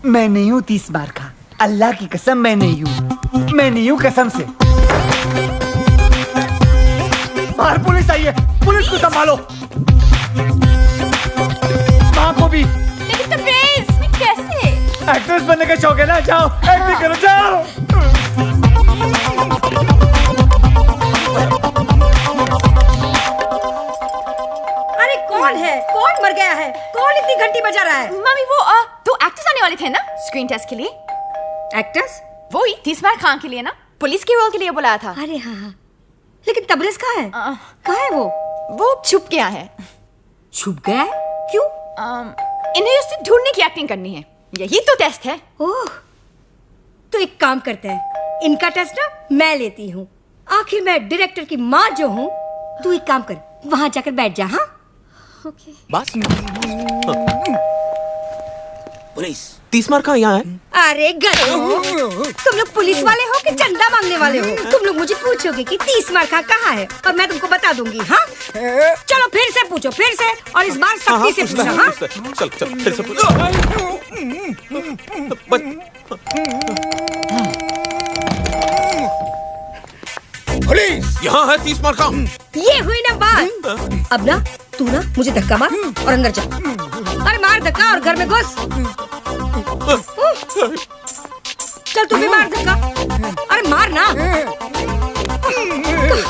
मैं नहीं हूँ 30 बार का, अल्लाह की कसम मैं नहीं हूँ, मैं नहीं हूँ कसम से। बाहर पुलिस आई है, पुलिस को संभालो। माँ को भी। लेकिन तबरेज़, कैसे? एक्ट्रेस बनने का शौक है ना, जाओ एक्टिंग करो जाओ। अरे कौन है? कौन मर गया है? कौन इतनी घंटी बजा रहा है? मम्मी वो दो एक्टर्स आने वाले थे ना स्क्रीन टेस्ट के लिए। एक्टर्स? वही 30 बार खान के लिए ना, पुलिस के रोल के लिए बुलाया था। अरे हाँ, लेकिन तबरेज़ कहाँ है? कहाँ है वो? वो छुप गया है। छुप गया है? क्यों? इन्हें उससे ढूंढने की एक्टिंग करनी है, यही तो टेस्ट है। ओह, तो एक काम करते हैं, इनका टेस्ट ना मैं लेती हूँ। आखिर मैं डायरेक्टर की माँ जो हूँ। तू एक काम कर, वहाँ जाकर बैठ जा। हाँ ओके। बस पुलिस 30 मार कहाँ यहाँ है? अरे गधो, तुम लोग पुलिस वाले हो कि चंदा मांगने वाले हो? तुम लोग मुझे पूछोगे कि 30 मार कहाँ है और मैं तुमको बता दूंगी। हाँ चलो फिर से पूछो, फिर से, और इस बार सख्ती से पूछना। हाँ चल चल फिर से पूछो। पुलिस यहाँ है 30 मार कहाँ? ये हुई ना बात। अब ना तू ना मुझे धक्का मार और अंदर जा। अरे मार धक्का और घर में घुस। चल तू भी मार धक्का। अरे मार ना।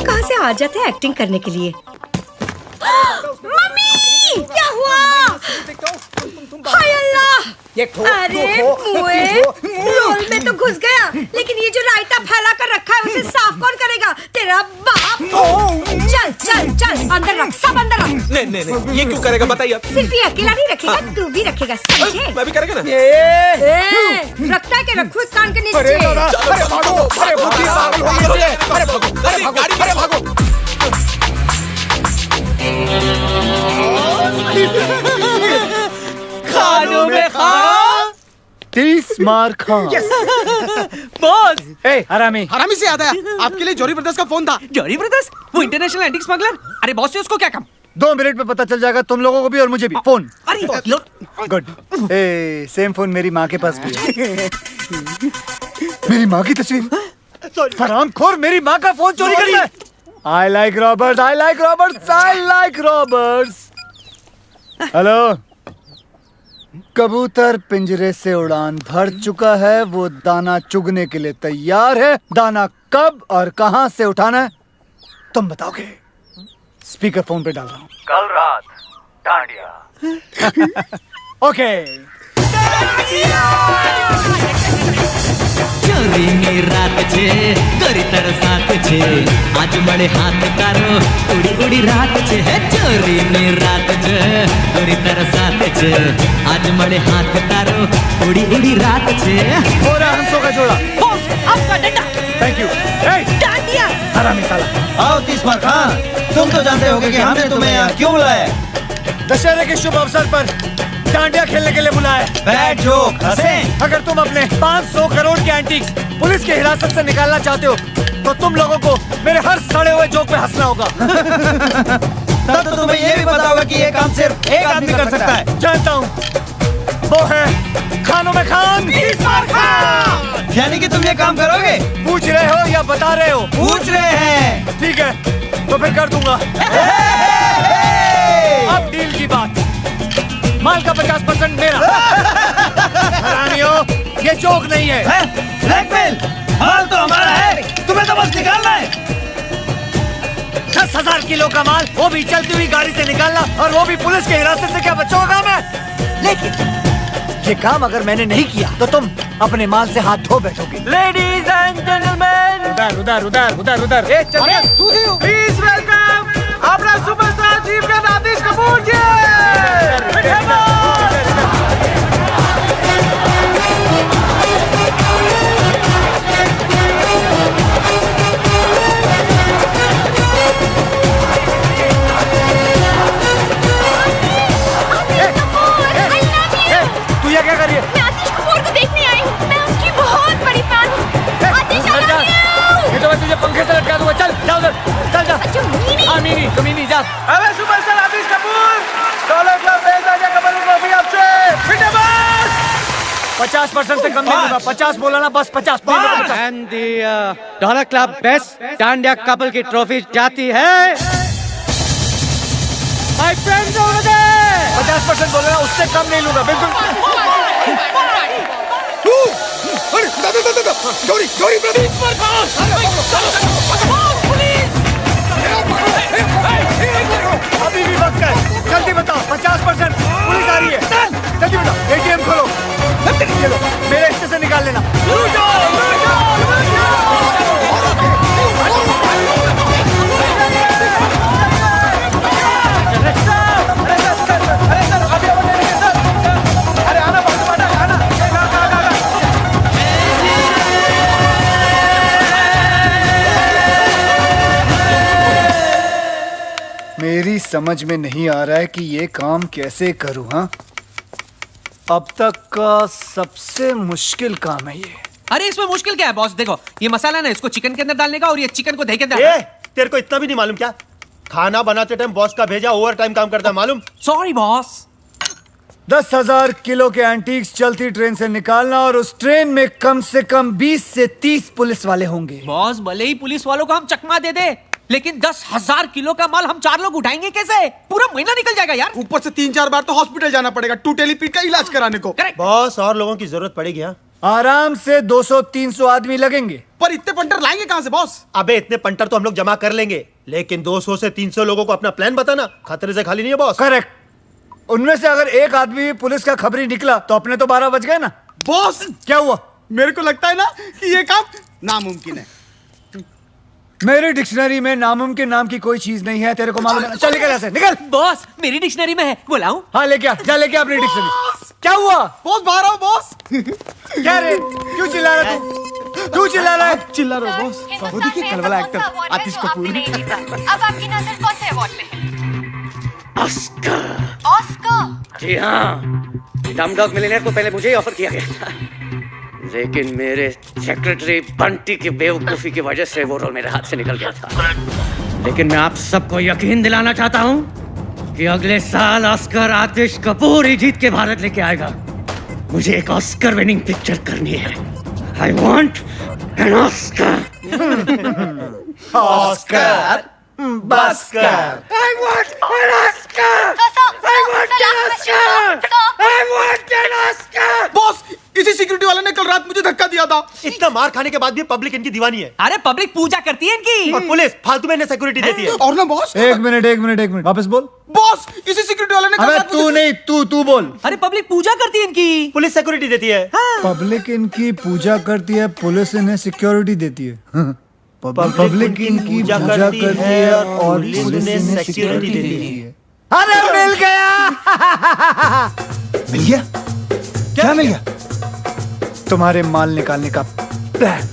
कहाँ से आ जाते हैं एक्टिंग करने के लिए? मम्मी क्या हुआ? हाय अल्लाह! अरे मुए, रोल में तो घुस गया, लेकिन ये जो रायता फैला कर रखा है उसे साफ कौन करेगा? तेरा बाप। चल चल चल अंदर रख, सब अंदर रख। नहीं नहीं नहीं, ये क्यों करेगा बताइए। सिर्फ ये अकेला नहीं रखेगा, तू भी रखेगा, समझे? मैं भी करेगा ना। रखता है कि रखो इस कान के नीचे। अरे भागो, अरे भागो, अरे भागो। खानों में खान 30 मार खान। बॉस, हरामी। हरामी से याद आया, आपके लिए जॉरी ब्रदर्स का फोन था। जॉरी ब्रदर्स? वो इंटरनेशनल एंटीक स्मगलर? अरे बॉस से उसको क्या काम? 2 मिनट में पता चल जाएगा तुम लोगों को भी और मुझे भी। फोन। अरे गुड। सेम फोन मेरी माँ के पास भी है। मेरी माँ की तस्वीर। हरामखोर मेरी माँ का फोन चोरी करता है। I like robbers, I like robbers, I like robbers. Hello. कबूतर पिंजरे से उड़ान भर चुका है, वो दाना चुगने के लिए तैयार है। दाना कब और कहां से उठाना है तुम बताओगे। स्पीकर फोन पे डाल रहा हूँ। कल रात डांडिया। ओके। ચોરીની રાત છે ગરીતર સાથ છે આજ મળે હાથ તારો ઉડી ઉડી રાત છે હે ચોરીની રાત છે ગરીતર સાથ છે આજ મળે હાથ તારો ઉડી ઉડી રાત છે हो रहा हंसों का जोड़ा। बॉस, आपका डंडा। Thank you. डांडिया। हरामी साला। आओ 30 मार खान, तुम तो जानते होगे कि हमने तुम्हें यहाँ क्यों बुलाया है। दशहरे के शुभ अवसर पर डांडिया खेलने के लिए बुलाया है। बैड जोक हंसें। अगर तुम अपने 500 करोड़ के एंटीक्स पुलिस की हिरासत से निकालना चाहते हो तो तुम लोगों को मेरे हर सड़े हुए जोक पे हंसना होगा। तब तो तुम्हें ये भी पता होगा कि ये काम सिर्फ एक आदमी कर सकता है। जानता हूँ, वो है खानों में खान। 30 मार खान। यानी कि तुम ये काम करोगे? पूछ रहे हो या बता रहे हो? पूछ रहे हैं। ठीक है, तो फिर कर दूंगा। अब डील की बात। माल का 50% मेरा। हरामियों, ये जोक नहीं है। ब्लैकमेल। माल तो हमारा है, तुम्हें तो बस निकालना है। 10,000 किलो का माल, वो भी चलती हुई गाड़ी से निकालना, और वो भी पुलिस की हिरासत से। क्या बच्चों का काम है? लेकिन ये काम अगर मैंने नहीं किया तो तुम अपने माल से हाथ धो बैठोगे। लेडीज एंड जेंटलमैन, उधर उधर उधर उधर उधर। प्लीज वेलकम अपना सुपरस्टार चीफ का नादिश कपूर जी। तू ये क्या कर रही है? मैं आतिश कपूर को देखने आई हूँ, मैं उसकी बहुत बड़ी फैन हूँ। आतिश I love you। ये तो मैं तुझे पंखे से लटका दूंगा। चल जा उधर, चल जा। अच्छा मीनी। हाँ मीनी, तो मीनी जा। अबे सुपरस्टार आतिश कपूर, डॉलर क्लब भेज राजा कमल ट्रॉफी आपसे। 50 50% से कम नहीं दूंगा। 50 बोला ना, बस 50। And the Dollar Club Best Dandiya Couple की ट्रॉफी जाती है My friends over there! 50% बोला ना, उससे कम नहीं लूंगा, बिल्कुल। चोरी चोरी प्रदीप अभी भी वक्त है, जल्दी बताओ। 50%, पुलिस आ रही है, जल्दी बताओ। ATM खोलो, ये लो, मेरे हिस्से से निकाल लेना। मेरी समझ में नहीं आ रहा है कि ये काम कैसे करूं। हाँ, अब तक का सबसे मुश्किल काम है ये। अरे इसमें मुश्किल क्या है बॉस? देखो ये मसाला ना, इसको चिकन के अंदर डालने का और ये चिकन को दही के अंदर। तेरे को इतना भी नहीं मालूम क्या? खाना बनाते टाइम बॉस का भेजा ओवर टाइम काम करता है, मालूम? Sorry boss. 10,000 किलो के एंटीक्स चलती ट्रेन से निकालना और उस ट्रेन में कम से कम 20 से 30 पुलिस वाले होंगे। बॉस भले ही पुलिस वालों को हम चकमा दे दे, लेकिन 10,000 किलो का माल हम 4 लोग उठाएंगे कैसे? पूरा महीना निकल जाएगा यार। ऊपर से 3-4 बार तो हॉस्पिटल जाना पड़ेगा टूटेली पीठ का इलाज कराने को। बॉस और लोगों की जरूरत पड़ेगी। हाँ, आराम से 200-300 आदमी लगेंगे। पर इतने पंटर लाएंगे कहां से बॉस? अबे इतने पंटर तो हम लोग जमा कर लेंगे, लेकिन 200 से 300 लोगों को अपना प्लान बताना खतरे से खाली नहीं है बॉस। करेक्ट। उनमें से अगर एक आदमी भी पुलिस का खबरी निकला तो अपने तो 12 बज गए ना। बॉस क्या हुआ? मेरे को लगता है ना कि ये काम नामुमकिन है। मेरी डिक्शनरी में नामुमकिन नाम की कोई चीज नहीं है, तेरे को मालूम है ना? चल निकल ऐसे, निकल। बॉस मेरी डिक्शनरी में है, बुलाऊं? हाँ लेके आ, जा लेके आ अपनी डिक्शनरी। क्या हुआ? बॉस बाहर आओ बॉस। क्या रे, क्यों चिल्ला रहा तू? क्यों चिल्ला रहा है? चिल्ला रहा हो बॉस? वो देखिए कल वाला एक्टर आतिश कपूर। अब आपकी नजर कौन से अवार्ड पे है? ऑस्कर। जी हाँ, डमडॉग मिलियनेयर को पहले मुझे ही ऑफर किया गया था, लेकिन मेरे सेक्रेटरी बंटी की बेवकूफी की वजह से वो रोल मेरे हाथ से निकल गया था। लेकिन मैं आप सबको यकीन दिलाना चाहता हूँ कि अगले साल ऑस्कर आतिश कपूर ही जीत के भारत लेके आएगा। मुझे एक ऑस्कर विनिंग पिक्चर करनी है। I want an Oscar. Oscar बस्कर। I want an Oscar! I want an Oscar! I want an Oscar! Boss इसी सिक्योरिटी वाले ने कल रात मुझे धक्का दिया था। इतना मार खाने के बाद भी पब्लिक इनकी दीवानी है। अरे पब्लिक पूजा करती है इनकी। और पुलिस फालतू में इन्हें सिक्योरिटी देती है। और ना बॉस, एक मिनट वापस बोल। बॉस इसी सिक्योरिटी वाले ने कल अबे रात तू मुझे- नहीं, तू बोल। अरे पब्लिक पूजा करती है इनकी। पुलिस सिक्योरिटी देती है। पब्लिक इनकी पूजा करती है, पुलिस इन्हें सिक्योरिटी देती है। पब्लिक इनकी पूजा करती है और पुलिस इन्हें सिक्योरिटी देती है। अरे मिल गया। मिल गया? क्या मिल गया? तुम्हारे माल निकालने का प्लान।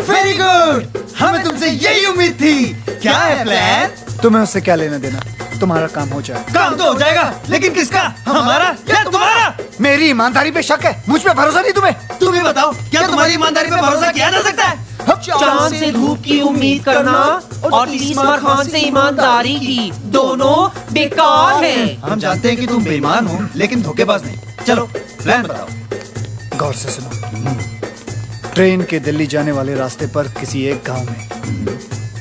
वेरी गुड, हमें तुमसे यही उम्मीद थी। क्या है प्लान? तुम्हें उससे क्या लेना देना, तुम्हारा काम हो जाए। काम तो हो जाएगा, लेकिन किसका? हमारा या तुम्हारा? मेरी ईमानदारी पे शक है, मुझ पे भरोसा नहीं तुम्हें? तुम ही बताओ, क्या तुम्हारी ईमानदारी पे भरोसा किया जा सकता है? चांद से धूप की उम्मीद करना और तीसरा खान से ईमानदारी की, दोनों बेकार हैं। हम जानते हैं कि तुम बेईमान हो, लेकिन धोखेबाज नहीं। चलो प्लान बताओ। गौर से सुनो। ट्रेन के दिल्ली जाने वाले रास्ते पर किसी एक गांव में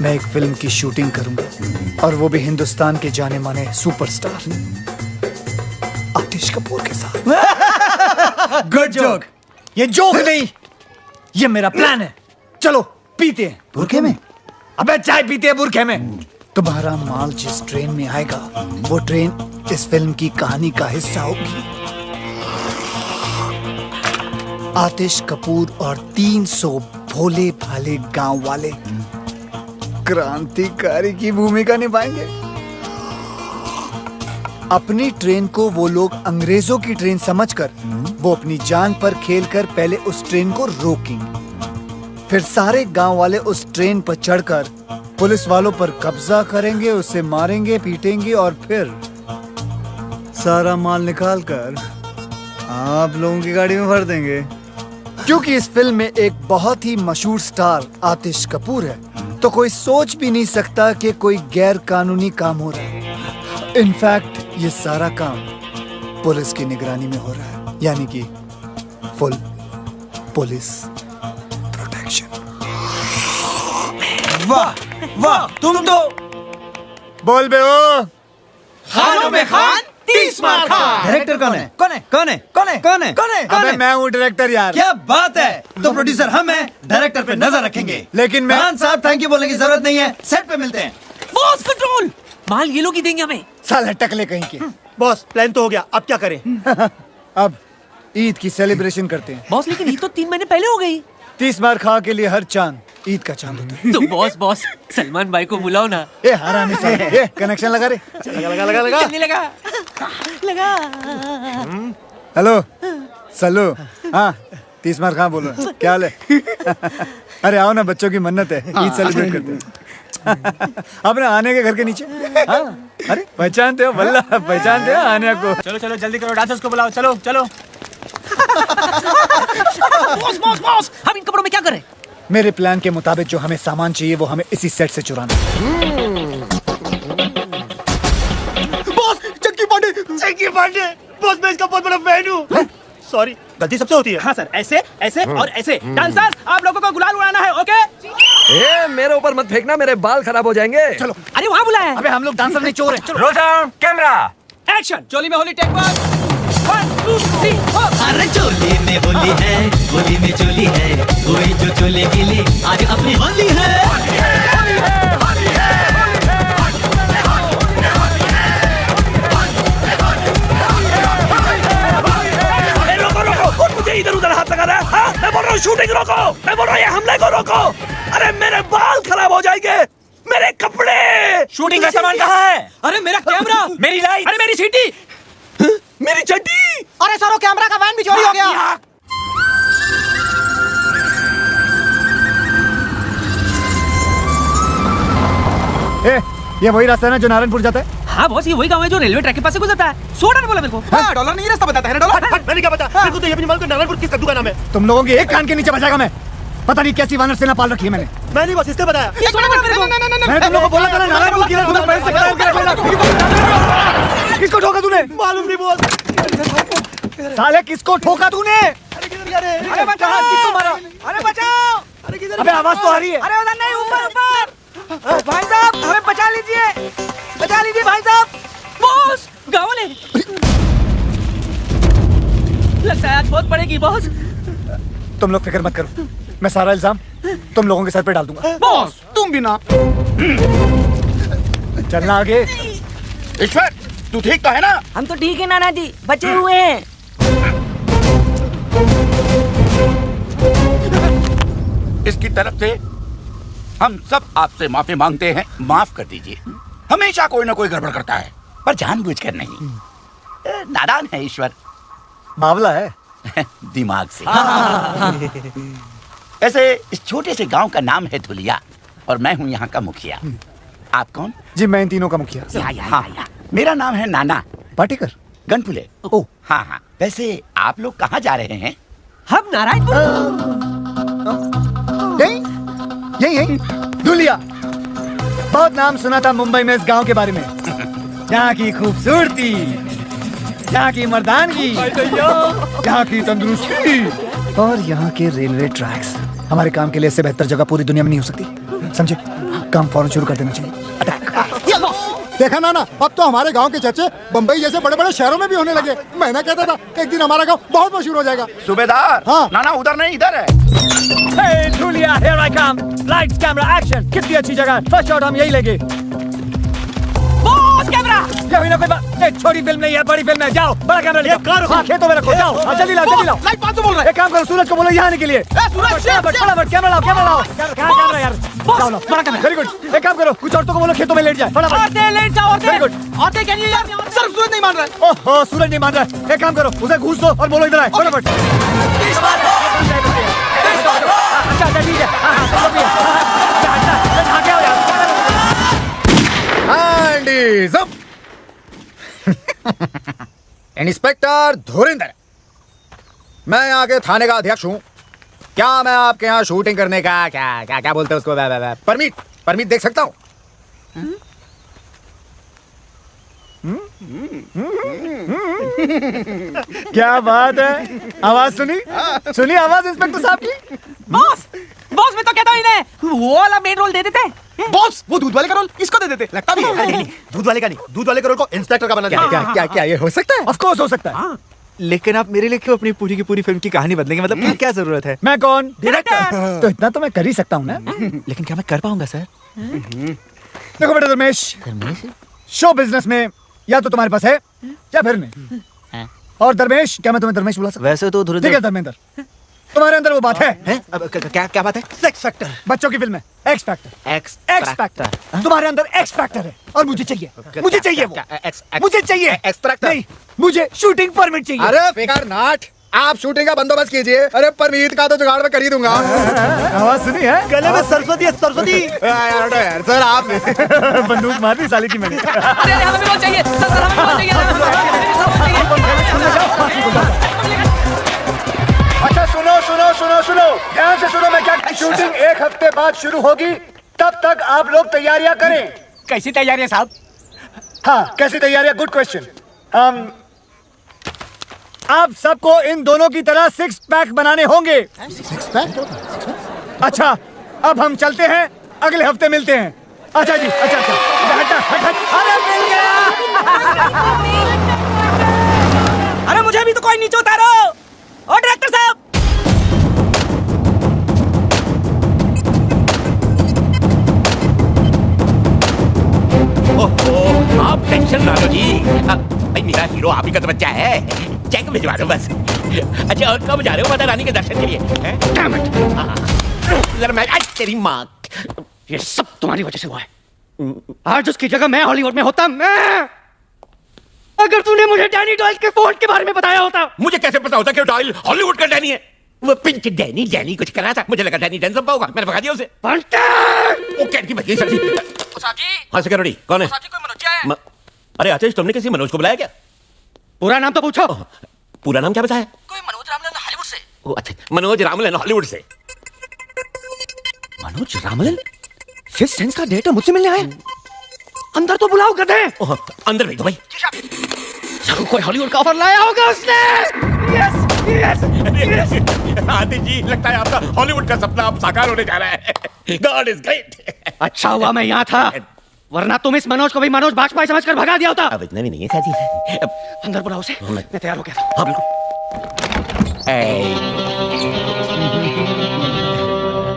मैं एक फिल्म की शूटिंग करूंगा, और वो भी हिंदुस्तान के जाने माने सुपरस्टार आतिश कपूर के साथ। Good joke. ये जोक नहीं, ये मेरा प्लान है। चलो पीते हैं। बुरखे में? अबे चाय पीते हैं बुरखे में। तुम्हारा माल जिस ट्रेन में आएगा वो ट्रेन इस फिल्म की कहानी का हिस्सा होगी। आतिश कपूर और 300 भोले भाले गांव वाले क्रांतिकारी की भूमिका निभाएंगे। अपनी ट्रेन को वो लोग अंग्रेजों की ट्रेन समझकर वो अपनी जान पर खेलकर पहले उस ट्रेन को रोकेंगे, फिर सारे गांव वाले उस ट्रेन पर चढ़कर पुलिस वालों पर कब्जा करेंगे, उसे मारेंगे पीटेंगे और फिर सारा माल निकालकर आप लोगों की गाड़ी में भर देंगे। क्योंकि इस फिल्म में एक बहुत ही मशहूर स्टार आतिश कपूर है, तो कोई सोच भी नहीं सकता कि कोई गैर कानूनी काम हो रहा है। इनफैक्ट ये सारा काम पुलिस की निगरानी में हो रहा है, यानी कि फुल पुलिस प्रोटेक्शन। वाह वाह, तुम तो बोल बे ओ। खानों में खान 30 मार खान। डायरेक्टर कौन है? कौन है? कौन है? कौन है? कौन है? कौन है? अबे मैं हूँ डायरेक्टर यार। क्या बात है। तो प्रोड्यूसर हम हैं, डायरेक्टर पे नजर रखेंगे। लेकिन मैं खान साहब थैंक यू बोलने की जरूरत नहीं है, सेट पे मिलते हैं। बॉस कंट्रोल, माल ये लोग ही देंगे हमें। साले टकले कहीं के। बॉस प्लान तो हो गया, अब क्या करें? अब ईद की सेलिब्रेशन करते हैं। बॉस लेकिन ये तो 3 महीने पहले हो गई। 30 मार खा के लिए हर चांद ईद का चांद होता है। तो बॉस सलमान भाई को बुलाओ ना। ए हरामी साले, ए कनेक्शन लगा रे। चलने लगा। हेलो सल्लू। हाँ 30 मार खा बोलो, क्या हाल है? अरे आओ ना, बच्चों की मन्नत है, ईद सेलिब्रेट करते हैं। अपने आने के घर के नीचे। हाँ अरे पहचानते हो बल्ला, पहचानते हो आने को। चलो चलो जल्दी करो, डांसर्स को बुलाओ, चलो चलो। बॉस हम इन कपड़ों में क्या करें? मेरे प्लान के मुताबिक जो हमें सामान चाहिए वो हमें इसी सेट से चुराना है। बॉस चक्की पांडे, बॉस मैं इसका बहुत बड़ा फैन हूँ। सॉरी, गलती सबसे होती है। हाँ सर, ऐसे ऐसे और ऐसे। डांसर्स आप लोगों को गुलाल उड़ाना है, ओके? ए, मेरे ऊपर मत फेंकना, मेरे बाल खराब हो जाएंगे। चलो। अरे वहाँ बुलाया। अबे हम लोग डांसर नहीं, चोर हैं। चलो। Roll down camera, action. चोली में होली, टेक 1 2 3 4। अरे चोली में होली है, होली में चोली है, कोई जो चोले गिले आज अपनी होली है। मुझे इधर उधर हाथ लगा रहा है। हाँ? मैं बोल रहा हूँ शूटिंग रोको, मैं बोल रहा हूँ ये हमले को रोको। अरे मेरे बाल खराब हो जाएंगे, मेरे कपड़े। शूटिंग का सामान कहाँ है? अरे मेरा कैमरा, मेरी लाइट, अरे मेरी सीटी, मेरी चड्डी। अरे सरो कैमरा का वैन भी चोरी हो गया। ए, ये वही रास्ता है ना जो नारायणपुर जाता है? हाँ बॉस, ये वही गाँव है जो रेलवे ट्रैक के पास से गुजरता है। $100 बोला मेरे को। हाँ, डॉलर नहीं, रास्ता बताता है ना डॉलर। मैंने क्या पता, मेरे को तो ये भी नहीं मालूम कि नारायणपुर किस कद्दू का नाम है। तुम लोगों की एक कान के नीचे बजाएगा मैं। पता नहीं कैसी वानर सेना पाल रखी है मैंने। मैं नहीं, बस इसने बताया। ये $100 मेरे को। मैंने तुम लोगों को बोला था ना नारायणपुर की तुम्हें पहले से कायम कर लेना। किसको ठोका तूने? मालूम नहीं बॉस। साले किसको ठोका तूने? अरे बचाओ, किसको मारा? अरे बचाओ। अबे आवाज तो आ रही है। अरे उधर नहीं, ऊपर ऊपर। भाई साहब हमें बचा लीजिए, बचा लीजिए भाई साहब। बॉस गाँव वाले। लगता है आज बहुत पड़ेगी बॉस। तुम लोग फिक्र मत करो, मैं सारा इल्जाम तुम लोगों के सर पे डाल दूंगा। बॉस तुम भी ना। चलना आगे। ईश्वर तू ठीक तो है ना? हम तो ठीक है नाना जी, बचे हुए हैं। इसकी तरफ से हम सब आपसे माफी मांगते हैं, माफ कर दीजिए। हमेशा कोई ना कोई गड़बड़ करता है, पर जानबूझकर नहीं। नादान है ईश्वर, बावला है। दिमाग से। ऐसे इस छोटे से गांव का नाम है धुलिया और मैं हूं यहाँ का मुखिया। आप कौन? जी मैं इन तीनों का मुखिया। हाँ, मेरा नाम है नाना पाटेकर। गनपुले। ओ हाँ हाँ, वैसे आप लोग कहाँ जा रहे हैं? हम नारायणपुर। यही यही धुलिया। बहुत नाम सुना था मुंबई में इस गांव के बारे में। यहाँ की खूबसूरती, यहाँ की मर्दानगी, यहाँ की तंदुरुस्ती और यहाँ के रेलवे ट्रैक्स। हमारे काम के लिए इससे बेहतर जगह पूरी दुनिया में नहीं हो सकती। समझे? काम फौरन शुरू कर देना चाहिए। अटैक। देखा ना, अब तो हमारे गांव के चर्चे बम्बई जैसे बड़े बड़े शहरों में भी होने लगे। मैं ना कहता था एक दिन हमारा गांव बहुत मशहूर हो जाएगा। सूबेदार। हाँ। ना उधर नहीं, इधर है। Hey, Julia, here I come. Lights, camera, action. कितनी अच्छी जगह। फर्स्ट शॉट हम यही लेंगे। Boss camera. कोई ना कोई बात। एक छोटी फिल्म नहीं है, बड़ी फिल्म है। जाओ, बड़ा कैमरा लेकर। हाँ, खेतों में रखो। जाओ, हाँ, जल्दी लाओ, जल्दी लाओ। लाइट 500 बोल रहा है। एक काम करो, सूरज को बोलो यहाँ आने के लिए। सूरज फटाफट कैमरा लाओ, कैमरा लाओ। कहाँ कैमरा यार? जाओ लाओ, बड़ा कैमरा। Very good. एक काम करो, कुछ औरतों को बोलो खेतों में लेट जाए। फटाफट। औरतें लेट जाओ, औरतें। Very good. औरतें क्या नहीं यार? सर सूरज नहीं मान रहा है। ओहो, सूरज नहीं मान रहा है। एक काम करो, उसे घूस दो और बोलो इधर आए। फटाफट। अच्छा ठीक है। हाँ, सब लोग भी हैं। अच्छा, हाँ, क्या हो यार? इंस्पेक्टर धुरिंदर, मैं यहाँ के थाने का अध्यक्ष हूँ। क्या मैं आपके यहाँ शूटिंग करने का क्या बोलते हैं उसको, परमिट देख सकता हूँ? क्या बात है, आवाज सुनी? सुनी आवाज इंस्पेक्टर साहब की? बॉस बॉस मैं तो कहता हूँ इन्हें वो वाला मेन रोल दे देते। बॉस वो दूध वाले का रोल इसको दे देते, लगता भी है। नहीं, दूध वाले का नहीं, दूध वाले का रोल को इंस्पेक्टर का बना देते। क्या ये हो सकता है? ऑफ कोर्स हो सकता है। लेकिन आप मेरे लिए क्यों अपनी पूरी की पूरी फिल्म की कहानी बदलेंगे? मतलब क्या जरूरत है? मैं कौन? डायरेक्टर। तो इतना तो मैं कर ही सकता हूँ ना। लेकिन क्या मैं कर पाऊंगा सर? देखो बेटा धर्मेश, शो बिजनेस में या तो तुम्हारे पास है या फिर नहीं। और धर्मेश, क्या मैं तुम्हें धर्मेश बुला सकता? वैसे तो ठीक है धर्मेंद्र, तुम्हारे अंदर वो बात है? अब क्या बात है? सेक्स फैक्टर, बच्चों की फिल्म है। एक्स फैक्टर, एक्स फैक्टर, तुम्हारे अंदर एक्स फैक्टर है और मुझे चाहिए वो, मुझे चाहिए नहीं, मुझे शूटिंग परमिट चाहिए। अरे बेकार नाट, आप शूटिंग का बंदोबस्त कीजिए। अरे परमीत का तो जुगाड़ में कर ही दूंगा। आवाज सुनी है? गले में सरस्वती है, सरस्वती। यार सर आप बंदूक मार दी साले की मैंने। हमें भी चाहिए सर, हमें भी चाहिए। अच्छा सुनो सुनो सुनो सुनो, ध्यान से सुनो मैं क्या। शूटिंग 1 हफ्ते बाद शुरू होगी, तब तक आप लोग तैयारियां करें। कैसी तैयारी है साहब? हाँ कैसी तैयारियां? Good question. आप सबको इन दोनों की तरह 6 पैक बनाने होंगे। 6 पैक? अच्छा अब हम चलते हैं, अगले हफ्ते मिलते हैं। अच्छा जी, अच्छा अरे मिल गया। अरे मुझे भी तो कोई नीचे उतारो। और डायरेक्टर साहब, आप टेंशन ना लो जी। भाई मेरा हीरो आप ही का तो बच्चा है, चेक भिजवा दो बस। अच्छा और कब जा रहे हो माता रानी के दर्शन के लिए? जरा मैं तेरी माँ, ये सब तुम्हारी वजह से हुआ है। आज उसकी जगह मैं हॉलीवुड में होता। मैं अगर तूने मुझे डैनी डॉयल के फोन के बारे में बताया होता। मुझे कैसे पता होता कि डॉयल हॉलीवुड का डैनी है? वो पिंक डैनी कुछ करा था, मुझे लगा डैनी डेंजर होगा, मैंने भगा दिया उसे। वो कैंटी बच गई सर जी। हाँ सिक्योरिटी कौन है? अरे आतिश, तुमने किसी मनोज को बुलाया क्या? पूरा नाम तो पूछो। पूरा नाम क्या बताया? कोई मनोज रामलन हॉलीवुड से। ओ अच्छा, मनोज रामलन हॉलीवुड से। मनोज रामलन 5th सेंस का डेटा मुझसे मिलने आए। अंदर तो बुलाओ गधे। अंदर भेजो भाई। जरूर कोई हॉलीवुड का ऑफर लाया होगा उसने। यस यस आतिश जी, लगता है आपका हॉलीवुड का सपना अब साकार होने जा रहा है। God is great. अच्छा हुआ मैं यहाँ था, वरना तुम इस मनोज को भी मनोज बाजपेयी समझकर भगा दिया होता। अब इतना भी नहीं है साजी। अंदर बुलाओ उसे, मैं तैयार हो गया था। हाँ बिल्कुल।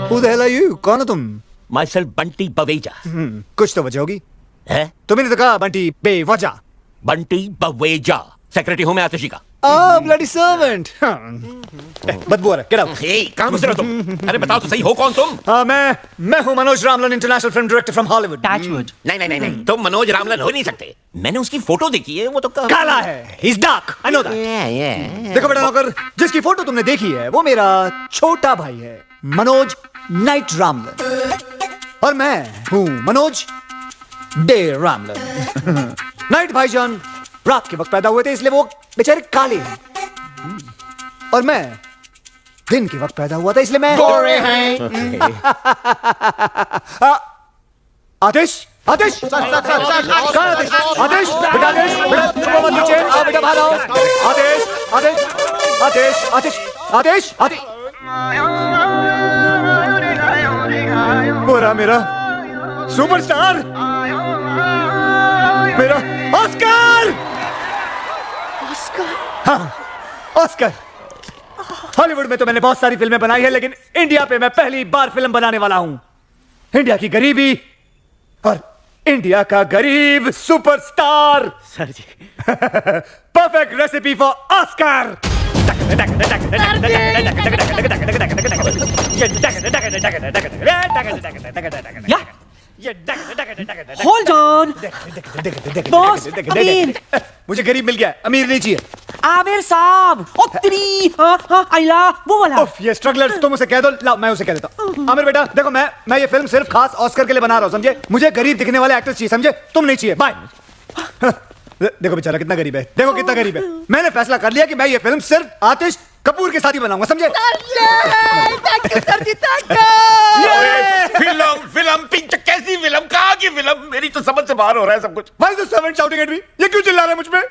Who the hell are you? कौन हो तुम? Myself बंटी बवेजा। कुछ तो वजह होगी। है? तुमने तो कहा बंटी बेवजह। बंटी बवेजा, सेक्रेटरी हूँ मैं आतिशी का। Bloody servant. बदबू आ रहा है, get out। कहाँ घुस रहे हो तुम? अरे बताओ तो सही, हो कौन तुम? मैं हूँ Manoj Ramlan, international film director from Hollywood. नहीं, तुम मनोज रामलन हो नहीं सकते। मैंने उसकी फोटो देखी है, वो तो काला है। He's dark, I know that। देखो बेटा नौकर, जिसकी फोटो तुमने देखी है वो मेरा छोटा भाई है, मनोज नाइट रामलन, और मैं हूँ मनोज डे रामलन। नाइट भाईजान रात के वक्त पैदा हुए थे, इसलिए वो बेचारे काले हैं, और मैं दिन के वक्त पैदा हुआ था, इसलिए मैं गोरे हैं। आतिश, आतिश, कहाँ आतिश? आतिश, बेटा आतिश, बेटा तुम वो मत नीचे आओ, बेटा बाहर आओ। आतिश, आतिश, आतिश, आतिश, आतिश, आतिश। वो रहा मेरा सुपरस्टार, मेरा ऑस्कर। हाँ, ऑस्कर। हॉलीवुड में तो मैंने बहुत सारी फिल्में बनाई है, लेकिन इंडिया पे मैं पहली बार फिल्म बनाने वाला हूं। इंडिया की गरीबी और इंडिया का गरीब superstar. Sir ji, perfect recipe for Oscar. Hold on boss, अमीर। मुझे गरीब मिल गया, अमीर नहीं चाहिए। आमिर साहब, ओ तेरी आइला वो वाला। उफ, ये स्ट्रगलर्स, तुम उसे कह दो। लाओ मैं उसे कह देता हूँ। आमिर बेटा देखो, मैं ये फिल्म सिर्फ खास ऑस्कर के लिए बना रहा हूँ, समझे? मुझे गरीब दिखने वाले एक्टर्स चाहिए, समझे? तुम नहीं चाहिए। बाय। देखो बेचारा कितना गरीब है, देखो कितना गरीब है। मैंने फैसला कर लिया कि मैं ये फिल्म सिर्फ आतिश कपूर के साथ ही बनाऊंगा, समझे? फिल्म फिल्म पिंच कैसी फिल्म, कहाँ की फिल्म? मेरी तो समझ से बाहर हो रहा है सब कुछ। Why is the servant shouting at me? ये क्यों चिल्ला रहा है मुझ पे?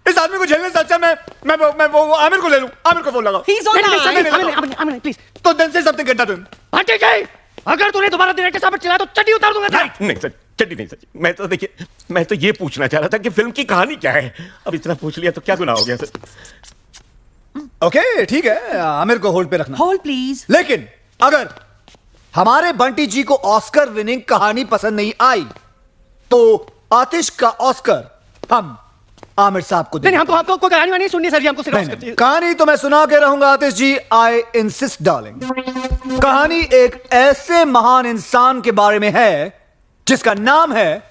इस आदमी को झेलने से अच्छा मैं वो आमिर को ले लूं। आमिर को फोन लगाओ। He's on line. Amin, please. तो then say something get that to him. Bunty जी, अगर तूने दोबारा डायरेक्टर साहब पर चिल्लाया तो चड्डी उतार दूंगा। नहीं सर, चड्डी नहीं सर। मैं तो देखिए, मैं तो ये पूछना चाह रहा था कि फिल्म की कहानी क्या है। अब इतना पूछ लिया तो क्या गुनाह हो गया सर? ओके, ठीक है, आमिर को होल्ड पे रखना। Hold, please. लेकिन अगर हमारे बंटी जी को ऑस्कर विनिंग कहानी पसंद नहीं आई तो आतिश का ऑस्कर हम आमिर साहब को नहीं, हमको आपको कोई कहानी नहीं सुननी सर जी, हमको सिर्फ ऑस्कर चाहिए। कहानी तो मैं सुना के रहूंगा आतिश जी, आई इंसिस्ट डार्लिंग। कहानी एक ऐसे महान इंसान के बारे में है जिसका नाम है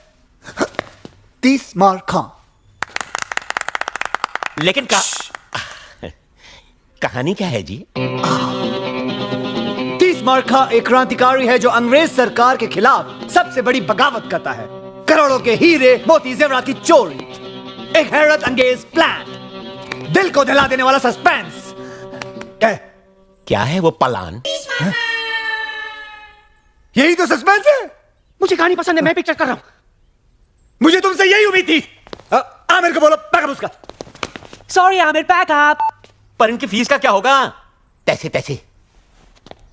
30 मार खां। लेकिन कहानी क्या है जी? 30 मार खां एक क्रांतिकारी है जो अंग्रेज सरकार के खिलाफ सबसे बड़ी बगावत करता है। करोड़ों के हीरे मोती जेवरात की चोरी, एक हैरत अंगेज प्लान, दिल को दिला देने वाला सस्पेंस। क्या है वो प्लान? यही तो सस्पेंस है। मुझे कहानी पसंद है, मैं पिक्चर कर रहा हूं। मुझे तुमसे यही उम्मीद थी। आमिर को बोलो पैकअप उसका। Sorry, Amir, pack up. पर इनकी फीस का क्या होगा? पैसे।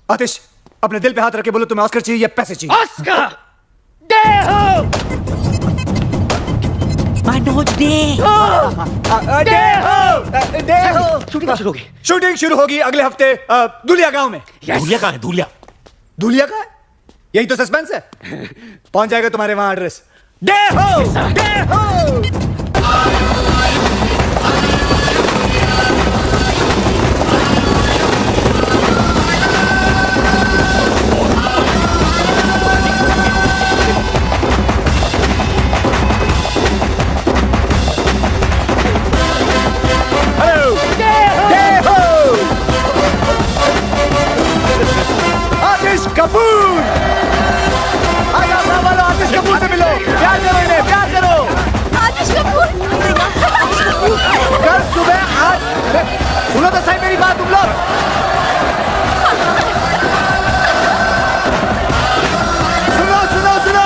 आतिश, अपने दिल पे हाथ रख के बोलो तुम्हें ऑस्कर चाहिए या पैसे चाहिए? ऑस्कर दे हो, Manoj, day. दे हो। शूटिंग शुरू होगी। शूटिंग शुरू होगी अगले हफ्ते दुलिया गांव में। दूलिया कहाँ है? दुलिया का है? यही तो सस्पेंस है। पहुंच जाएगा तुम्हारे वहां एड्रेस। दे हो। कपूर, आतिश कपूर से मिलो, प्यार करो इन्हें, प्यार करो। आतिश कपूर। कल सुबह 8, सुनो तो सही मेरी बात तुम लोग। सुनो,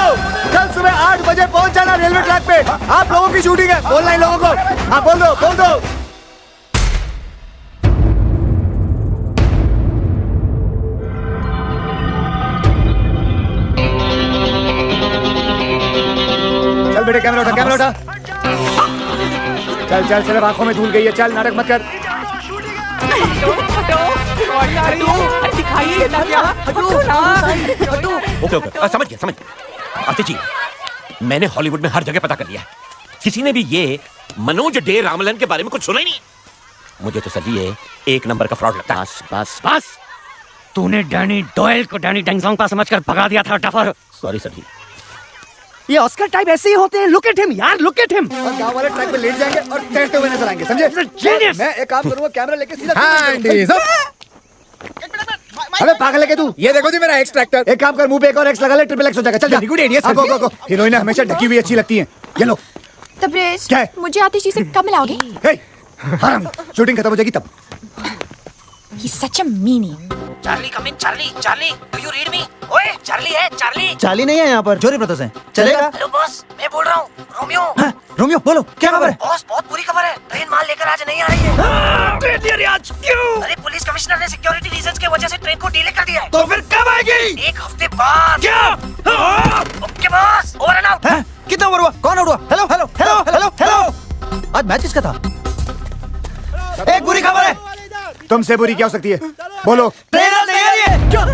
कल सुबह 8 बजे पहुंच जाना रेलवे ट्रैक पे। आप लोगों की शूटिंग है, बोलना इन लोगों को। हाँ बोल दो। बेटे कैमरा उठा। चल सिर्फ आंखों में धूल गई है, चल नाटक मत कर। ओके, समझ गया। आतिश जी, मैंने हॉलीवुड में हर जगह पता कर लिया है। किसी ने भी ये मनोज डे रामलन के बारे में कुछ सुना ही नहीं। मुझे तो सर ये एक नंबर का फ्रॉड लगता है। बस तूने डैनी डॉयल को डैनी डेंगजोंग का समझकर भगा दिया था डफर। सॉरी सर जी। ये ऑस्कर टाइप ऐसे ही होते हैं। लुक एट हिम यार, लुक एट हिम। और गांव वाले ट्रैक पे लेट जाएंगे और तैरते हुए नजर आएंगे, समझे? मैं एक काम करूंगा, कैमरा लेके सीधा। अबे पागल है क्या तू? ये देखो जी मेरा एक्सट्रैक्टर। एक काम कर, मुंह पे एक और एक्स लगा ले, ट्रिपल एक्स हो जाएगा। चल जा। Good idea. गो। हीरोइन हमेशा ढकी हुई अच्छी लगती है। ये लो। तब्रेज़, क्या है? मुझे आतिश जी से कब मिलाओगे? हराम, शूटिंग खत्म हो जाएगी तब। He's such a meanie. Charlie, come in, Charlie. Do you read me? ओए, Charlie है, Charlie. चार्ली नहीं है यहाँ पर, जोरी ब्रदर्स हैं। चलेगा? हेलो बॉस, मैं बोल रहा हूँ, रोमियो। हाँ, रोमियो बोलो, क्या खबर है? बॉस, बहुत बुरी खबर है। ट्रेन माल लेकर आज नहीं आ रही है। आज क्यों? अरे पुलिस कमिश्नर ने सिक्योरिटी रीजंस की वजह से ट्रेन को डिले कर दिया है। तो फिर कब आएगी? 1 हफ्ते बाद। क्या? Okay boss, over and out. कितना ओवर हुआ? कौन आउट हुआ? हेलो। आज मैच किसका था? एक बुरी खबर है। तुमसे बुरी क्या हो सकती है? बोलो। ट्रेन नहीं आ रही है। क्यों?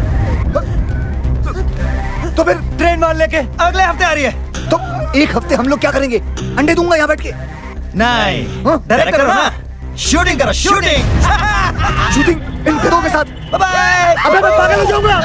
तो फिर ट्रेन मार लेके अगले हफ्ते आ रही है। तो 1 हफ्ते हम लोग क्या करेंगे? अंडे दूंगा यहाँ बैठ के। नहीं, डायरेक्ट करो ना। शूटिंग करो, शूटिंग इन गधों के साथ। बाय। अबे मैं पागल हो जाऊंगा।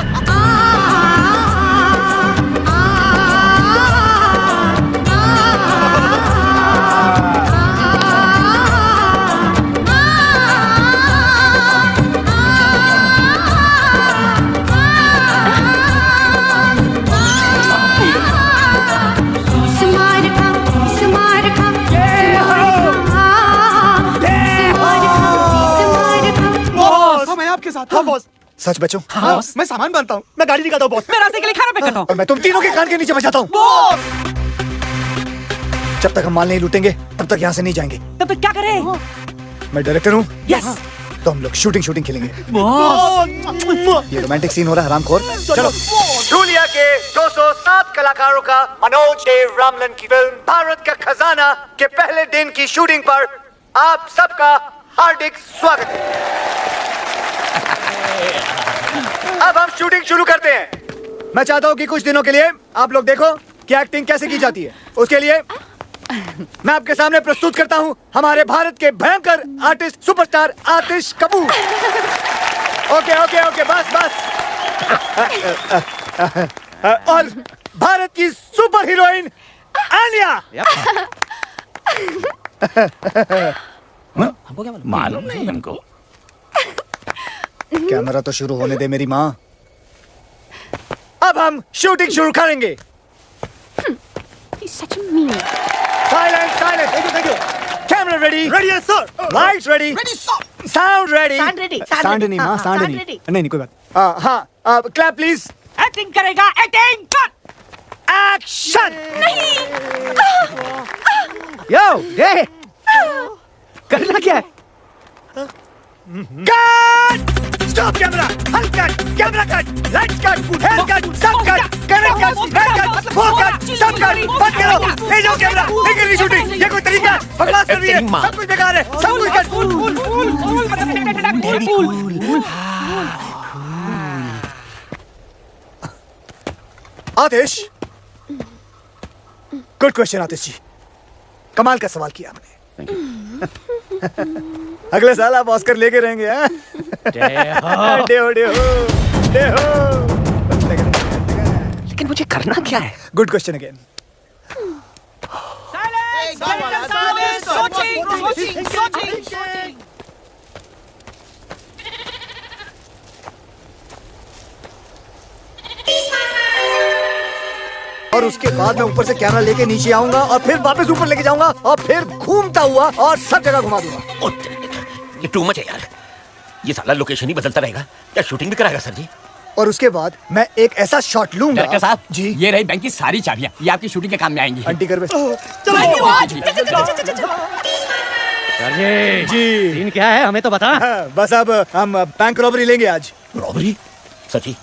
हाँ बॉस। सच बच्चों? हाँ मैं सामान बनता हूँ, मैं गाड़ी निकालता हूँ बॉस। मैं रास्ते के लिए खाना पैक करता हूँ। और मैं तुम तीनों के कान के नीचे बजाता हूँ। जब तक हम माल नहीं लूटेंगे तब तक यहाँ से नहीं जाएंगे। तब तक क्या करें? मैं डायरेक्टर हूँ। यस। तो हम लोग शूटिंग खेलेंगे। बॉस। ये रोमांटिक सीन हो रहा है हरामखोर। चलो। जूलिया के 207 कलाकारों का मनोज देव रामलन की फिल्म भारत का खजाना के पहले दिन की शूटिंग पर आप सबका हार्दिक स्वागत है। अब हम शूटिंग शुरू करते हैं। मैं चाहता हूँ कि कुछ दिनों के लिए आप लोग देखो कि एक्टिंग कैसे की जाती है। उसके लिए मैं आपके सामने प्रस्तुत करता हूँ हमारे भारत के भयंकर आर्टिस्ट सुपरस्टार आतिश कपूर। ओके ओके ओके बस बस। और भारत की सुपर हीरोइन आलिया। मालूम नहीं हमको। कैमरा तो शुरू होने दे मेरी माँ। अब हम शूटिंग शुरू करेंगे। Silence, silence. Thank you. Camera ready. Ready yes sir. Lights ready. Ready sir. Sound ready. Sound ready. Sound नहीं माँ, sound नहीं। नहीं कोई बात। हाँ, clap please. एक्टिंग करेगा, एक्टिंग कर। Action. नहीं। Yo, hey. करना क्या है? Cut. Stop camera. Hull cut. Camera cut. Lights cut. Hair cut. सब cut. Current cut. Hair cut. Hair cut. सब cut. बंद करो. ले जाओ कैमरा. नहीं करनी शूटिंग. ये कोई तरीका है? बकवास कर रही है. सब कुछ बेकार है. सब कुछ कट. आतिश. गुड क्वेश्चन आतिश जी. कमाल का सवाल किया आपने. अगले साल आप ऑस्कर लेके रहेंगे। हाँ? लेकिन मुझे करना क्या है? Good question again. और उसके बाद मैं ऊपर से कैमरा लेके नीचे आऊंगा और फिर वापस ऊपर लेके जाऊंगा और फिर घूमता हुआ और सब जगह घुमा दूंगा। ये टू मच है यार। ये साला लोकेशन ही बदलता रहेगा। क्या शूटिंग भी कराएगा सर जी? और उसके बाद मैं एक ऐसा शॉट लूंगा। डायरेक्टर साहब जी, ये रही बैंक की सारी चाबियां। ये आपकी शूटिंग के काम में आएंगी। आंटी कर जी सीन क्या है हमें तो बता। बस अब हम बैंक रॉबरी लेंगे आज। रॉबरी? सर जी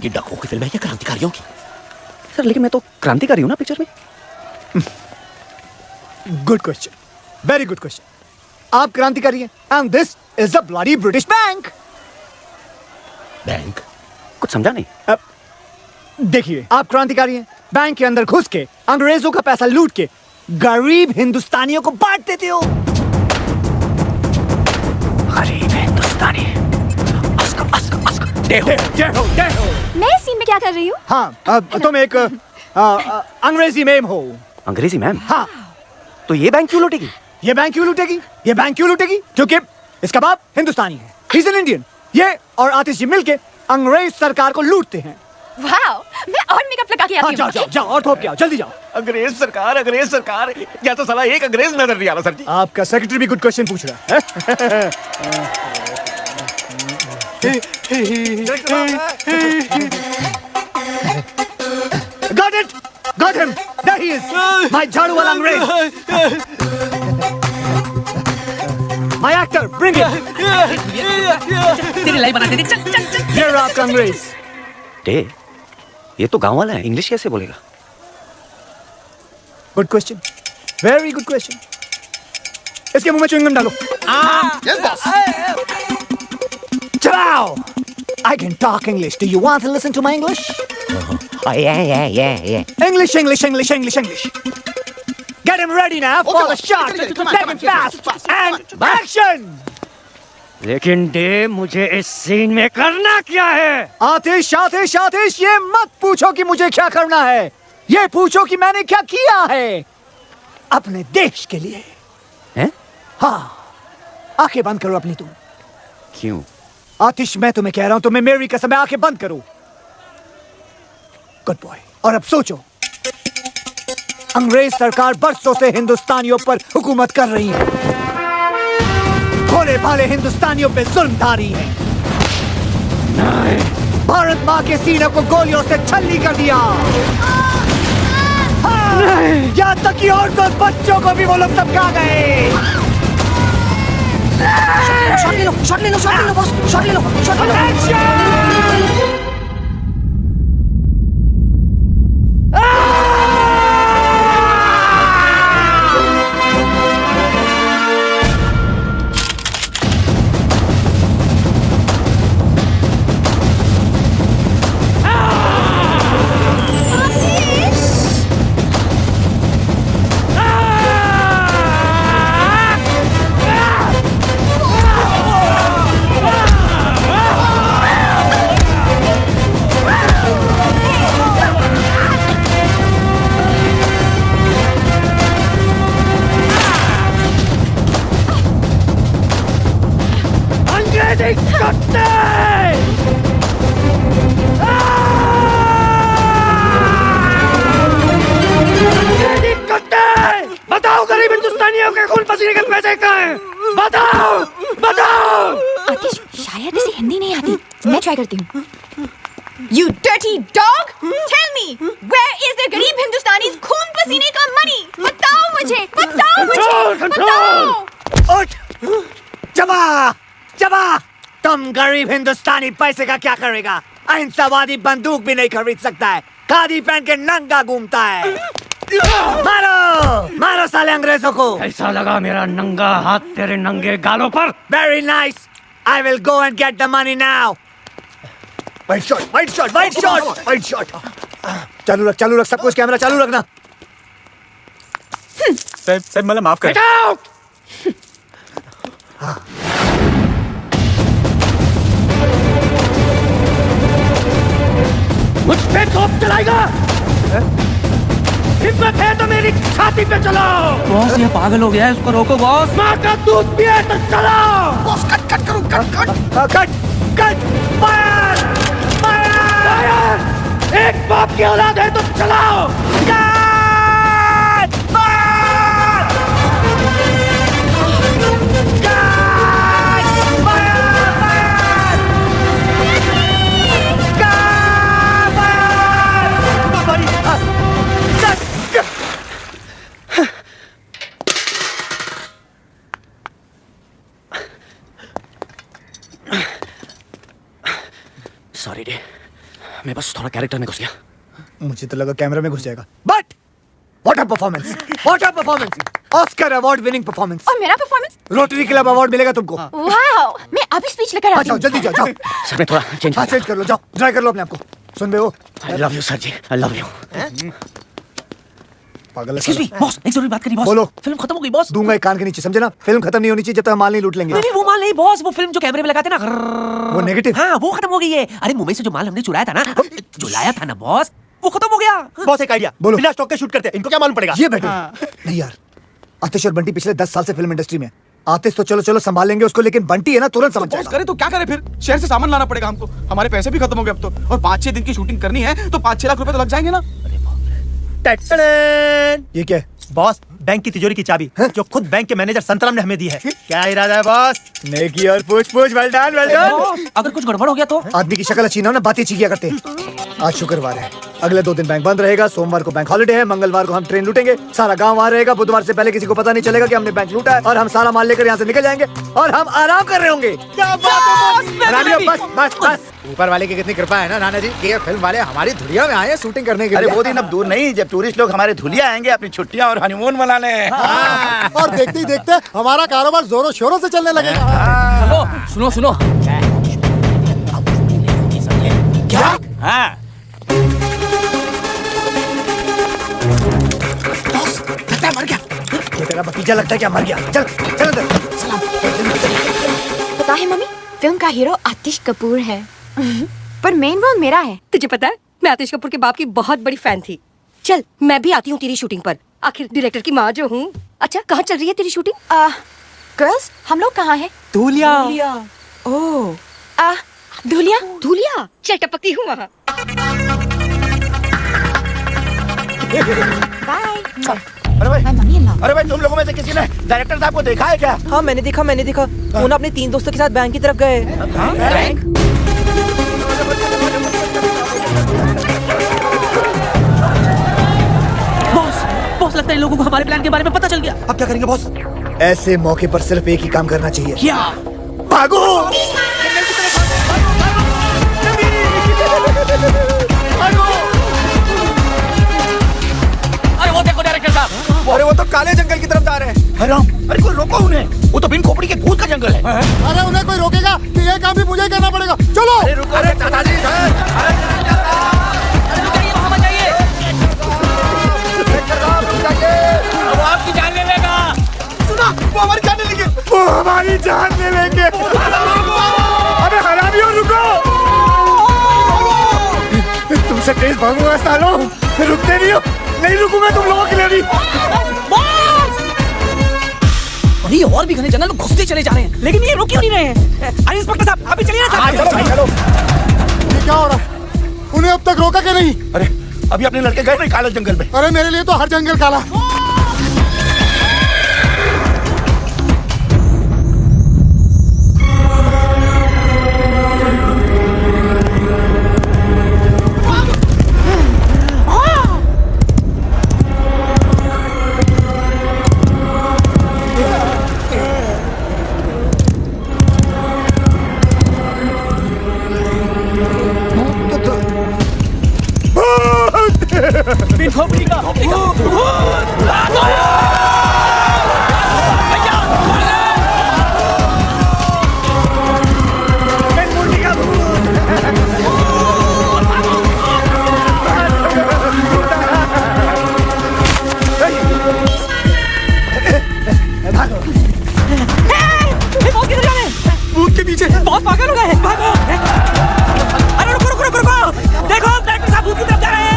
ये डाकुओं की फिल्म है या क्रांतिकारियों की? सर लेकिन मैं तो क्रांतिकारी हूँ ना पिक्चर में। Good question, very good question. आप क्रांतिकारी हैं and this is the bloody British bank. Bank? कुछ समझा नहीं। देखिए आप क्रांतिकारी हैं, बैंक के अंदर घुस के अंग्रेजों का पैसा लूट के गरीब हिंदुस्तानियों को बांट देते हो। गरीब हिंदुस्तानी। मैं इस सीन में क्या कर रही हूँ? हाँ तुम एक अंग्रेजी मैम हो। अंग्रेजी मैम? हाँ। तो ये बैंक क्यों लूटेगी? ये बैंक क्यों लूटेगी? ये बैंक क्यों लूटेगी? क्योंकि इसका बाप हिंदुस्तानी है, ही इज एन इंडियन। ये और आतिश जी मिलके अंग्रेज सरकार को लूटते हैं। वाओ, मैं और मेकअप लगा के आती हूँ। जाओ जाओ जाओ और थोप के आओ, जल्दी जाओ। अंग्रेज सरकार या तो साला एक अंग्रेज नजर नहीं आ रहा सर जी। आपका सेक्रेटरी भी गुड क्वेश्चन पूछ रहा है। Got it! Got him! There he is! My झाड़ू वाला अंग्रेज! My actor, bring him! तेरी लाई बना दे। चल चल चल। ये आपका अंग्रेज। डे, ये तो गांव वाला है, इंग्लिश कैसे बोलेगा? Good question, very good question. इसके मुंह में च्युइंगम डालो। चलाओ। I can talk English. Do you want to listen to my English? Yeah. English. Get him ready now for the shot. Make him fast and action. लेकिन day मुझे इस scene में करना क्या है? आतिश ये मत पूछो कि मुझे क्या करना है, ये पूछो कि मैंने क्या किया है अपने देश के लिए। हैं? हाँ, आंखें बंद करो अपनी तुम। क्यों? आतिश मैं तुम्हें कह रहा हूं, तुम्हें मेरी कसम है, आंखें बंद करो। Good boy. और अब सोचो, अंग्रेज सरकार बरसों से हिंदुस्तानियों पर हुकूमत कर रही है, भोले भाले हिंदुस्तानियों पे जुल्म ढा रही है। भारत माँ के सीने को गोलियों से छलनी कर दिया। यहाँ तक कि औरतों और बच्चों को भी वो लोग सबका गए। शॉट ले लो बॉस, शॉट ले लो, शॉट ले लो। बताओ गरीब हिंदुस्तानियों के खून पसीने के पैसे कहाँ हैं? बताओ बताओ। आतिश, शायद इसे हिंदी नहीं आती, मैं ट्राई करती हूँ। You dirty dog! Tell me, where is the गरीब हिंदुस्तानीज़ खून पसीने का money? बताओ मुझे, बताओ। उठ, जबा, तुम गरीब हिंदुस्तानी पैसे का क्या करेगा? अहिंसावादी बंदूक भी नहीं खरीद सकता है, खादी पहन के नंगा घूमता है। मारो साले अंग्रेजों को। ऐसा लगा मेरा नंगा हाथ तेरे नंगे गालों पर। Very nice. I will go and get the money now. White shot. चालू रख, सब कुछ कैमरा चालू रखना। साहब मतलब माफ करें। मुझ पे तोप चलाएगा? हिम्मत है तो मेरी छाती पे चलाओ। बॉस ये पागल हो गया है, उसको रोको बॉस। माँ का दूध पिए तो चलाओ। बॉस कट करो, कट। फायर। एक बाप की औलाद है तो चलाओ। सॉरी डे, मैं बस थोड़ा कैरेक्टर में घुस गया। मुझे तो लगा कैमरा में घुस जाएगा। But what a performance, Oscar award winning performance. और मेरा परफॉर्मेंस? रोटरी क्लब अवार्ड मिलेगा तुमको। वाओ, मैं अभी स्पीच लेकर आती हूँ। जल्दी जाओ। सर मैं थोड़ा चेंज कर लो, जाओ ट्राई कर लो अपने आप को। सुन रहे हो? I love you sir ji, I love you. पागल। एक्सक्यूज मी बॉस, एक जरूरी बात करी बॉस। बोलो। फिल्म खत्म हो गई बॉस। दूंगा एक कान के नीचे, समझे ना? फिल्म खत्म नहीं होनी चाहिए जब तक हम माल नहीं लूट लेंगे। नहीं वो माल नहीं बॉस, वो फिल्म जो कैमरे में लगाते ना, वो नेगेटिव। हाँ वो खत्म हो गई है। अरे मुंबई से जो माल हमने चुराया था ना, जो लाया था ना बॉस, वो खत्म हो गया। बॉस एक आइडिया, बोलो। बिना स्टॉक के शूट करते हैं, इनको क्या मालूम पड़ेगा? ये बैठो। नहीं यार, आतिश और बंटी पिछले 10 साल से फिल्म इंडस्ट्री में। आतिश तो चलो संभाल लेंगे उसको, लेकिन बंटी है ना तुरंत समझ जाएगा। करे तो क्या करे फिर? शहर से सामान लाना पड़ेगा हमको, हमारे पैसे भी खत्म हो गए अब तो, और 5-6 दिन की शूटिंग करनी है तो 5-6 लाख रुपए तो लग जाएंगे ना। ये क्या है? बॉस, बैंक की तिजोरी की चाबी जो खुद बैंक के मैनेजर संतराम ने हमें दी है। क्या इरादा है बॉस? नेकी और पूछ वेल डन। अगर कुछ गड़बड़ हो गया तो? आदमी की शक्ल अच्छी ना हो ना, बातें अच्छी किया करते। आज शुक्रवार है, अगले 2 दिन बैंक बंद रहेगा। सोमवार को बैंक हॉलिडे है, मंगलवार को हम ट्रेन लूटेंगे, सारा गांव वहां रहेगा। बुधवार से पहले किसी को पता नहीं चलेगा कि हमने बैंक लूटा है, और हम सारा माल लेकर यहाँ से निकल जाएंगे और हम आराम कर रहे होंगे। बस ऊपर वाले की कितनी कृपा है ना नाना जी कि ये फिल्म वाले हमारी धुलिया में आए हैं शूटिंग करने के लिए। अरे वो दिन अब दूर नहीं जब टूरिस्ट लोग हमारे धुलिया आएंगे अपनी छुट्टियां और हनीमून मनाने। और देखते ही देखते हमारा कारोबार जोरों शोरों से चलने लगेगा। सुनो क्या? हाँ लगता है मर गया। ये तेरा भतीजा लगता है क्या? मर गया। चल अंदर। पता है मम्मी, फिल्म का हीरो आतिश कपूर है पर मेन रोल मेरा है। तुझे पता है मैं आतिश कपूर के बाप की बहुत बड़ी फैन थी। चल मैं भी आती हूँ तेरी शूटिंग पर, आखिर डायरेक्टर की माँ जो हूँ। अच्छा कहाँ चल रही है तेरी शूटिंग? गर्ल्स हम लोग कहाँ हैं? धुलिया। ओह धुलिया। धुलिया चल टपकती हूँ वहाँ। बाय। अरे भाई तुम लोगों में से किसी ने डायरेक्टर साहब को देखा है क्या? हाँ मैंने देखा। वो ना अपने 3 दोस्तों के साथ बैंक की तरफ गए। बैंक? बॉस लगता है इन लोगों को हमारे प्लान के बारे में पता चल गया। अब क्या करेंगे बॉस? ऐसे मौके पर सिर्फ एक ही काम करना चाहिए। क्या? भागो! अरे वो देखो डायरेक्टर साहब, अरे वो तो काले जंगल की तरफ जा रहे हैं। अरे कोई रोको उन्हें, वो तो बिन खोपड़ी के भूत का जंगल है। अरे उन्हें कोई रोकेगा कि ये काम भी मुझे ही करना पड़ेगा। चलो। अरे रुको, अरे दादाजी, वो आपकी जान ले लेगा। सुना, वो हमारी जान ले लेंगे। वो हमारी जान ले लेंगे। अबे हरामियों रुको! तुमसे तेज भागूंगा सालों, रुकते नहीं हो। नहीं रुकूंगा तुम लोगों के लिए भी। अरे और भी घने जंगल में घुसते चले जा रहे हैं, लेकिन ये रुक क्यों नहीं रहे हैं? अरे इंस्पेक्टर साहब, अभी चलिए ना। चलो। ये क्या हो रहा है? उन्हें अब तक रोका क्या नहीं? अरे अभी अपने लड़के गए नहीं काले जंगल में? अरे मेरे लिए तो हर जंगल काला। बिन खोपड़ी का भूत के पीछे बहुत पागल हो गए हैं। भागो! अरे रुको रुको रुको रुको! देखो डायरेक्टर साहब भूत की तरफ जा रहे हैं।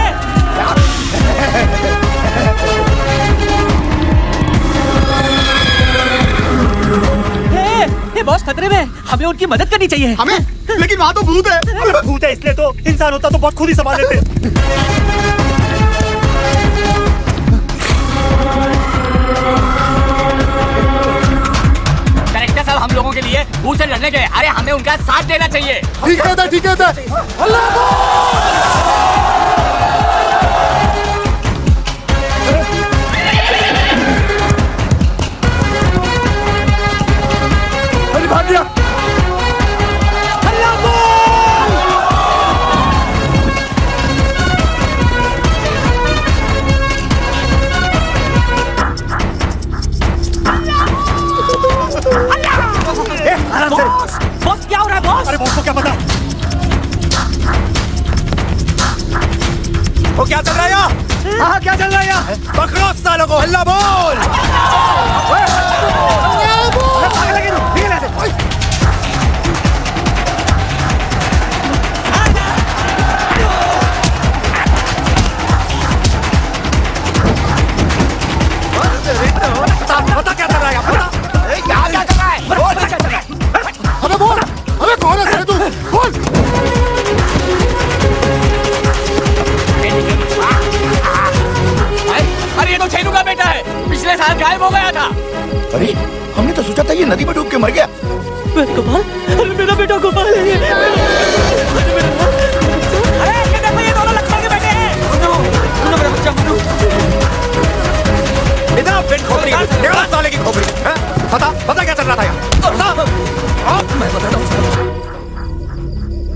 हे बॉस खतरे में, हमें उनकी मदद करनी चाहिए। हमें? लेकिन वहाँ तो भूत है। भूत है इसलिए तो, इंसान होता तो बहुत खुद ही संभाल लेते। डायरेक्टर साहब हम लोगों के लिए भूत से लड़ने गए। अरे हमें उनका साथ देना चाहिए। ठीक है, ठीक है। अरे भाग गया। आराम से। बॉस क्या हो रहा है बॉस? अरे बॉस को क्या पता? वो क्या चल रहा है यहाँ? हाँ क्या चल रहा है यहाँ? पकड़ो सालों को, हल्ला बोल। पता क्या चल रहा है? क्या चल रहा है? बोल क्या चल रहा है? अबे बोल, अबे कौन है तू? बोल। अरे ये तो छेनू का बेटा है, पिछले साल गायब हो गया था। अरे हमने तो सोचा था ये नदी में डूब के मर गया। गोपाल, अरे मेरा बेटा गोपाल है। अरे ये देखो, ये दोनों लखनऊ के बेटे हैं। सुनो मेरा बच्चा, सुनो। इधर बिन खोपड़ी, देखो साले की खोपड़ी। पता क्या चल रहा था यहाँ? मैं बताता हूँ।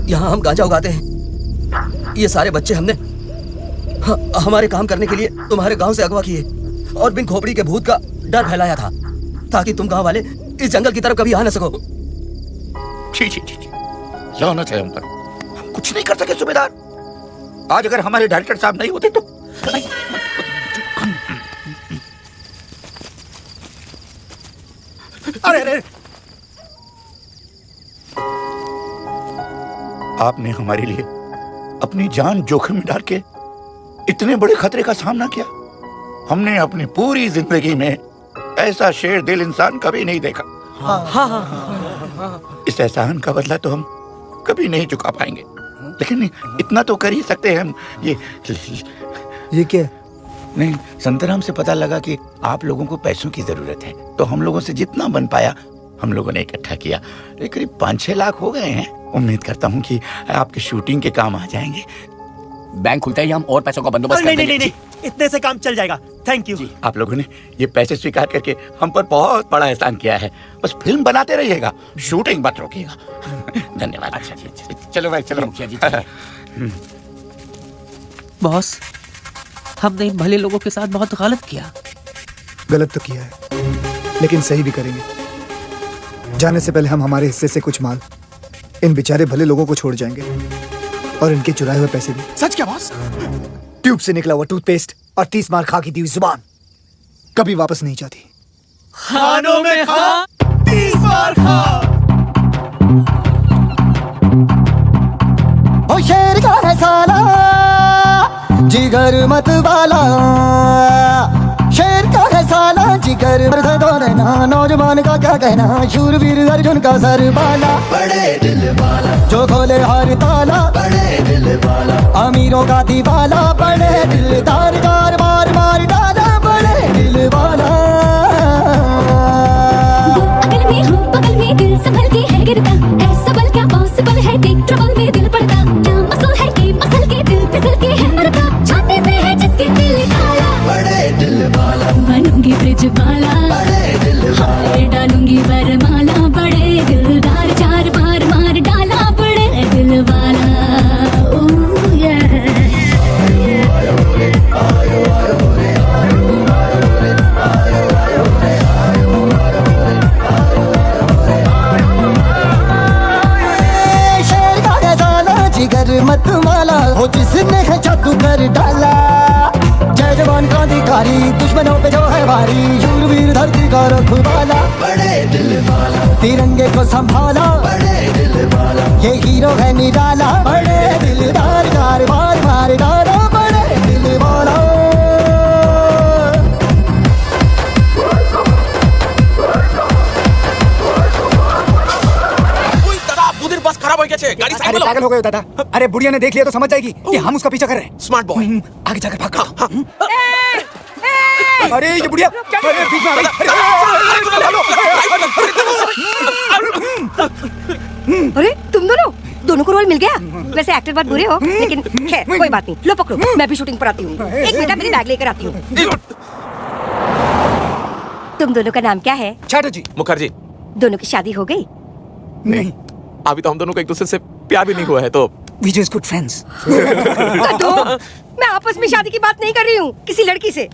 यहाँ हम गांजा उगाते हैं। ये सारे बच्चे हमने हमारे काम करने के लिए तुम्हारे गांव से अगवा किए और बिन खोपड़ी के भूत का डर फैलाया था ताकि तुम गांव वाले इस जंगल की तरफ कभी आ न सको। छी, लानत है हम पर। हम कुछ नहीं कर सके सूबेदार। आज अगर हमारे डायरेक्टर साहब नहीं होते तो। अरे आपने हमारे लिए अपनी जान जोखिम में डाल के इतने बड़े खतरे का सामना किया। हमने अपनी पूरी जिंदगी में ऐसा शेर दिल इंसान कभी नहीं देखा। इस एहसान का बदला तो हम कभी नहीं चुका पाएंगे, लेकिन इतना तो कर ही सकते हैं हम। ये क्या? नहीं, संतराम से पता लगा कि आप लोगों को पैसों की जरूरत है, तो हम लोगों से जितना बन पाया हम लोगों ने इकट्ठा किया। करीब 5-6 लाख हो गए हैं। उम्मीद करता हूँ कि आपके शूटिंग के काम आ जाएंगे। बैंक खुलते ही हम और पैसों का बंदोबस्त कर देंगे। नहीं, इतने से काम चल जाएगा। Thank you. आप लोगों ने ये पैसे स्वीकार करके हम पर बहुत बड़ा एहसान किया है। बस फिल्म बनाते रहिएगा, शूटिंग मत रोकिएगा। धन्यवाद। अच्छा जी, चलो भाई चलो। बॉस, हमने इन भले लोगों के साथ बहुत गलत किया। गलत तो किया है, लेकिन सही भी करेंगे। जाने से पहले हम हमारे हिस्से से कुछ माल इन बेचारे भले लोगों को छोड़ जाएंगे, और इनके चुराए हुए पैसे भी। सच क्या बॉस? ट्यूब से निकला हुआ टूथपेस्ट और 30 मार खा की दी हुई जुबान कभी वापस नहीं जाती। खानों में खा, 30 बार खा। ओ शेर का है साला, जिगर मत वाला। शेर का है साला, जिगर मत दौड़ना। नौजवान का क्या कहना, शूरवीर अर्जुन का सर बाला। बड़े दिल वाला, जो खोले हर ताला। बड़े दिल वाला, अमीरों का दीवाला। बड़े दिलदार, गार मार मार डाला। बड़े दिल वाला। अगल में हूँ बगल में दिल संभल के है गिरता। ऐसा बल क्या पॉसिबल है, देख ट्रबल में दिल पड़ता। क्या मसल है कि मसल के दिल फिसल के है मरता। छाती पे है जिसके दिल काला। बड़े दिल वाला, बनूंगी ब्रिज वाला। बड़े दिल वाला, डालूंगी वरमाला। बड़े दिलदार, 4 बार मार डाला। बड़े दिल वाला। ओह या जिगर मत वाला हो, जिसने है जादू कर डाला। जय जवान क्रांतिकारी, दुश्मनों पे जो है भारी। शूरवीर धरती का रखवाला। बड़े दिल वाला, तिरंगे को संभाला। बड़े दिल वाला, ये हीरो है निराला। बड़े दिलदार, कार बार मार डाला। बड़े दिल वाला। बस खराब हो गया छे, गाड़ी साइड में लो। पागल हो गए हो दादा। अरे बुढ़िया ने देख लिया तो समझ जाएगी कि हम उसका पीछा कर रहे हैं। स्मार्ट बॉय, आगे जाकर भाग। अरे ये बुढ़िया, अरे बीच में आ गई। अरे तुम दोनों को रोल मिल गया। वैसे एक्टर बहुत बुरे हो, लेकिन खैर कोई बात नहीं। लो पकड़ो, मैं भी शूटिंग पर आती हूँ। एक मिनट, मेरी बैग लेकर आती हूँ। तुम दोनों का नाम क्या है? चैटर्जी। मुखर्जी। दोनों की शादी हो गई? नहीं, अभी तो हम दोनों को एक दूसरे से प्यार भी नहीं हुआ है, तो we just good friends। मैं आपस में शादी की बात नहीं कर रही हूँ, किसी लड़की से।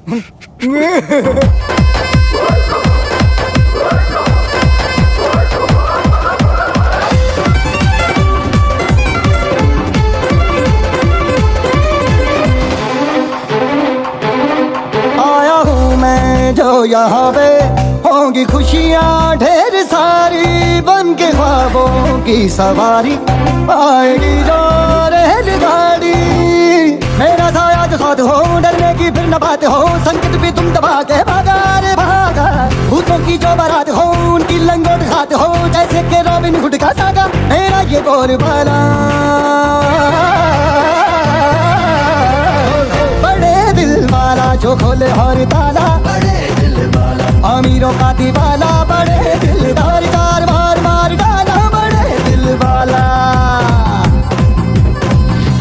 आया हूँ मैं जो यहाँ पे, होंगी खुशियाँ ढेर सारी। बन के ख्वाबों की सवारी, आएगी जो रेलगाड़ी। मेरा साया जो साथ हो, डरने की फिर न बात हो। संकट भी तुम दबा के भागा रे भागा। भूतों की जो बारात हो, उनकी लंगोट खाते हो। जैसे के रॉबिन हुड का सागा, मेरा ये बोलबाला। बड़े दिल वाला, जो खोले हर ताला। बड़े दिल वाला, अमीरों का दीवाला। बड़े दिलदार, 4 बार मार डाला। बड़े दिल वाला।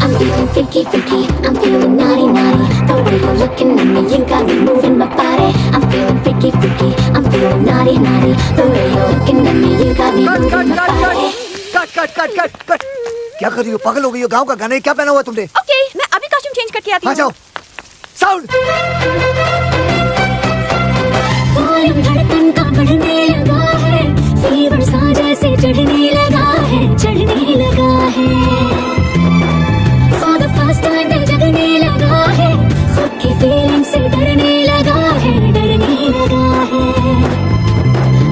I'm feeling freaky, freaky. I'm feeling naughty, naughty. The way you're looking at me, you got me moving my body. I'm feeling freaky, freaky. I'm feeling naughty, naughty. The way you're looking at me, you got me moving my body. Cut. क्या कर रही हो? पागल हो गई हो? गाँव का गाना है, क्या पहना हुआ तुमने? ओके, मैं अभी कॉस्ट्यूम चेंज करके आती हूँ। आ जाओ। साउंड। वॉल्यूम धड़कन का बढ़ने लगा है। फीवर सा जैसे चढ़ने लगा है, चढ़ने लगा है। For the first time दिल जगने लगा है। खुद की फीलिंग से डरने लगा है, डरने लगा है।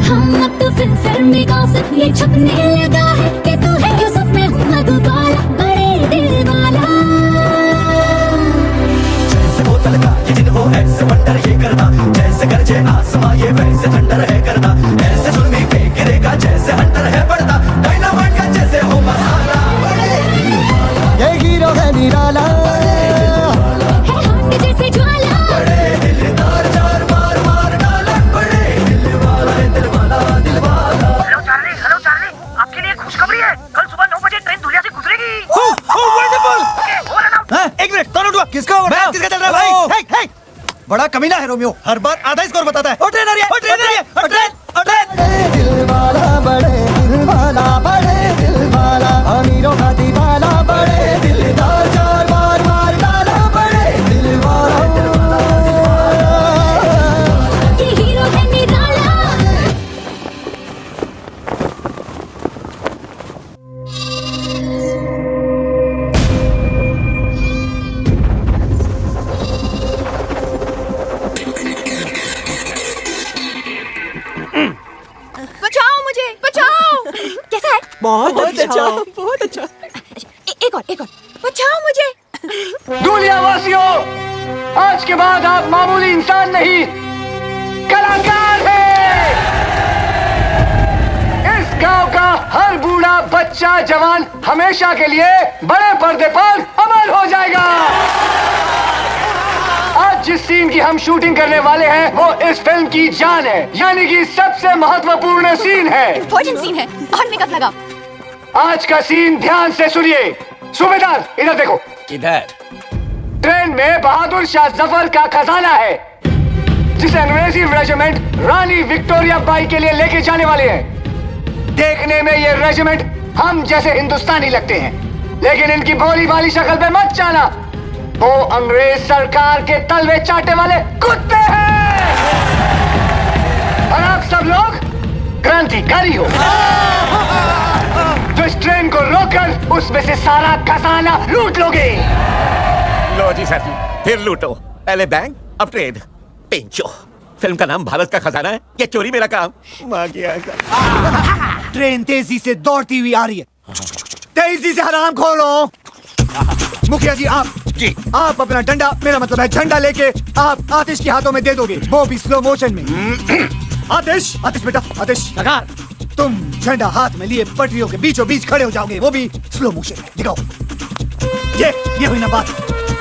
हाँ अब तो फिल्म में गॉसिप ये छपने लगा है कि तू है यूसुफ, मैं हूँ मधुबाला। बड़े दिल वाला। जैसे बोतल का ये जिन हो ऐसे वंडर ये करना। जैसे गरजे आसमां ये वैसे थंडर है करना। ऐसे जुल्मी पे गिरेगा जैसे हंटर है पड़ता। डायनामाइट का जैसे हो मसाला। ये हीरो है निराला। है हॉट जैसे ज्वाला। बड़े दिलदार, 4 बार मार डाला। बड़े दिल वाला, दिल वाला, दिल वाला। हेलो चार्ली, आपके लिए खुशखबरी है। कल सुबह 9 बजे ट्रेन धुलिया से गुजरेगी। Wonderful. Okay, over and out. एक मिनट, बड़ा कमीना है रोमियो, हर बार आधा स्कोर बताता है। ओ ट्रेनर ये, ओ ट्रेनर ये, ओ ट्रेन, ओ ट्रेन। दिल वाला बड़े दिल वाला बड़े दिल वाला, अमीरों का दीवाना बड़े दिलदार, चार बार मार डाला बड़े दिल वाला। ये हीरो है निराला। बचाओ मुझे, बचाओ। कैसा है? बहुत अच्छा, बहुत अच्छा। एक और, बचाओ मुझे। दुनिया वासियों, आज के बाद आप मामूली इंसान नहीं, कलाकार हैं। इस गांव का हर बूढ़ा बच्चा जवान हमेशा के लिए बड़े पर्दे पर अमर हो जाएगा। आज जिस सीन की हम शूटिंग करने वाले हैं वो इस फिल्म की जान है, यानी कि सबसे महत्वपूर्ण सीन है। इम्पोर्टेंट सीन है और मेकअप लगाओ। आज का सीन ध्यान से सुनिए। सूबेदार इधर देखो। किधर? ट्रेन में बहादुर शाह जफर का खजाना है, जिसे अंग्रेजी रेजिमेंट रानी विक्टोरिया बाई के लिए लेके जाने वाले हैं। देखने में ये रेजिमेंट हम जैसे हिंदुस्तानी लगते हैं, लेकिन इनकी भोली भाली शक्ल पे मत जाना, वो अंग्रेज सरकार के तलवे चाटने वाले कुत्ते हैं। और आप सब लोग क्रांतिकारी हो, जो इस ट्रेन को रोककर उसमें से सारा खजाना लूट लोगे। लो जी सर जी, फिर लूटो। पहले बैंक, अब ट्रेन। पेंचो, फिल्म का नाम भारत का खजाना है, ये चोरी मेरा काम। माँ की आज्ञा। ट्रेन तेजी से दौड़ती हुई आ रही है, तेजी से हराम खोलो। मुखिया जी आप अपना डंडा, मेरा मतलब है झंडा लेके आप आतिश के हाथों में दे दोगे, वो भी स्लो मोशन में। आतिश बेटा, आतिश सरकार, तुम झंडा हाथ में लिए पटरियों के बीचों बीच खड़े हो जाओगे, वो भी स्लो मोशन में। दिखाओ। ये हुई ना बात।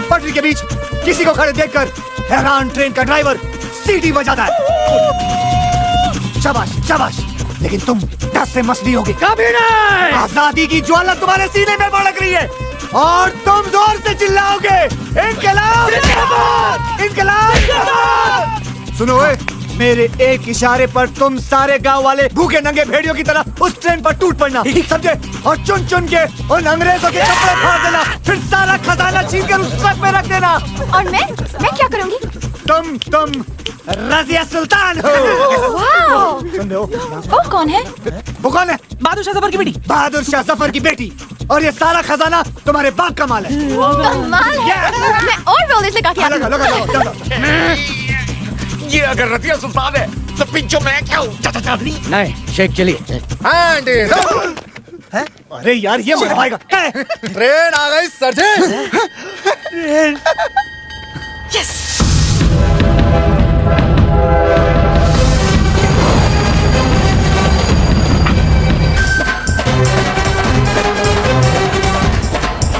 पटरी के बीच किसी को खड़े देखकर हैरान ट्रेन का ड्राइवर सीटी बजाता है। शाबाश, लेकिन तुम डर से मसली होगे। कभी नहीं। आजादी की ज्वाला तुम्हारे सीने में भड़क रही है और तुम जोर से चिल्लाओगे, इनकलाब जिंदाबाद, इनकलाब जिंदाबाद। सुनो मेरे एक इशारे पर तुम सारे गांव वाले भूखे नंगे भेड़ियों की तरह उस ट्रेन पर टूट पड़ना, समझे? और चुन चुन के उन अंग्रेजों के कपड़े फाड़ देना, फिर सारा खजाना छीन कर उस ट्रक में रख देना। और मैं क्या करूंगी? तुम रजिया सुल्तान हो। सुन रहे हो? वो कौन है? बहादुर शाह जफर की बेटी। बहादुर शाह जफर की बेटी। और ये सारा खजाना तुम्हारे बाप का माल है। कमाल है। मैं और रोल इसलिए काटी। ये अगर रतिया सुल्तान है तो पिंचो मैं क्या हूँ? नहीं, शेख चलिए। अरे यार ये मर पाएगा। ट्रेन आ गई सर जी। यस।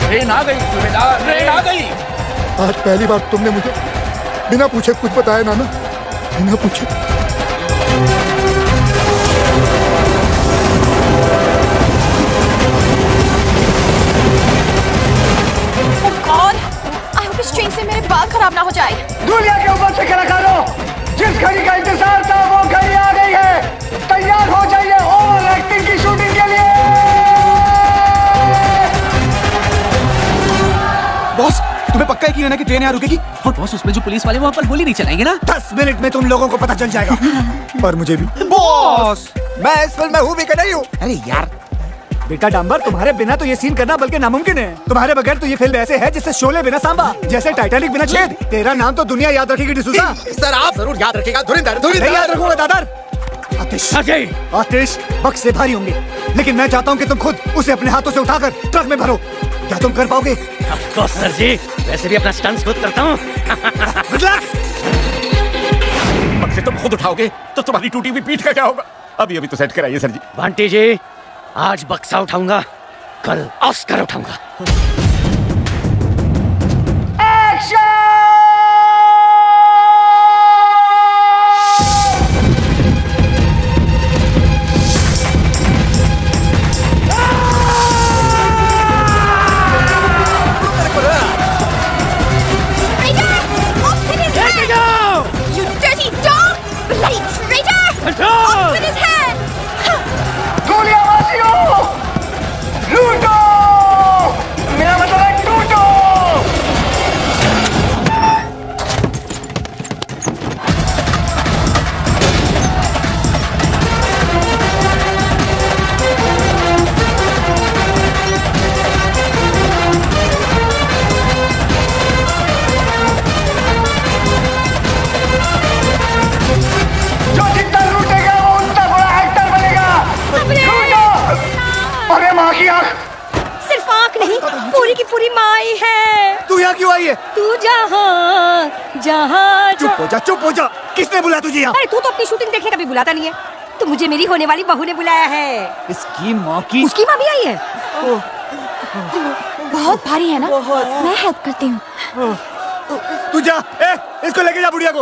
ट्रेन आ गई सूबेदार, ट्रेन आ गई। आज पहली बार तुमने मुझे बिना पूछे कुछ बताया नाना, बिना पूछे। आई होप इस ट्रेन से मेरे बाल खराब ना हो जाए। दुनिया के ऊपर से कलाकारों, जिस घड़ी का इंतजार था वो घड़ी आ गई है। तैयार हो जाइए ओवर एक्टिंग की शूटिंग के लिए। बॉस, तुम्हें पक्का है कि ना कि ट्रेन यहाँ रुकेगी? और बॉस, उसमें जो पुलिस वाले वहाँ पर गोली नहीं चलाएंगे ना? 10 मिनट में तुम लोगों को पता चल जाएगा। और मुझे भी। बॉस, मैं इस फिल्म में हूँ भी कि नहीं हूँ? अरे यार बेटा डांबर, तुम्हारे बिना तो ये सीन करना बल्कि नामुमकिन है। तुम्हारे बगैर तो ये फिल्म ऐसे है जैसे शोले बिना सांबा, जैसे टाइटैनिक बिना छेद। तेरा नाम तो दुनिया याद रखेगी डिसूजा। सर आप जरूर याद रखेगा। नहीं याद रखूंगा दादर। आतिश वक्त से भारी होंगे, लेकिन मैं चाहता हूँ कि तुम खुद उसे अपने हाथों से उठाकर ट्रक में भरो। क्या तुम कर पाओगे? सर जी, वैसे भी अपना स्टंट्स खुद करता हूँ। से तुम खुद उठाओगे तो तुम्हारी टूटी हुई पीठ का क्या होगा? अभी तो सेट कराइए सर जी। बंटी जी, आज बक्सा उठाऊंगा, कल ऑस्कर उठाऊंगा। क्यों आई है? तू जहाँ जहाँ चुप हो जा, चुप हो जा। किसने बुलाया तुझे यहाँ? अरे तू तो अपनी शूटिंग देखने कभी बुलाता नहीं है, तो मुझे मेरी होने वाली बहू ने बुलाया है। इसकी माँ की। उसकी माँ भी आई है। बहुत भारी है ना, मैं हेल्प करती हूँ। तू जा, इसको लेके जा बुढ़िया को।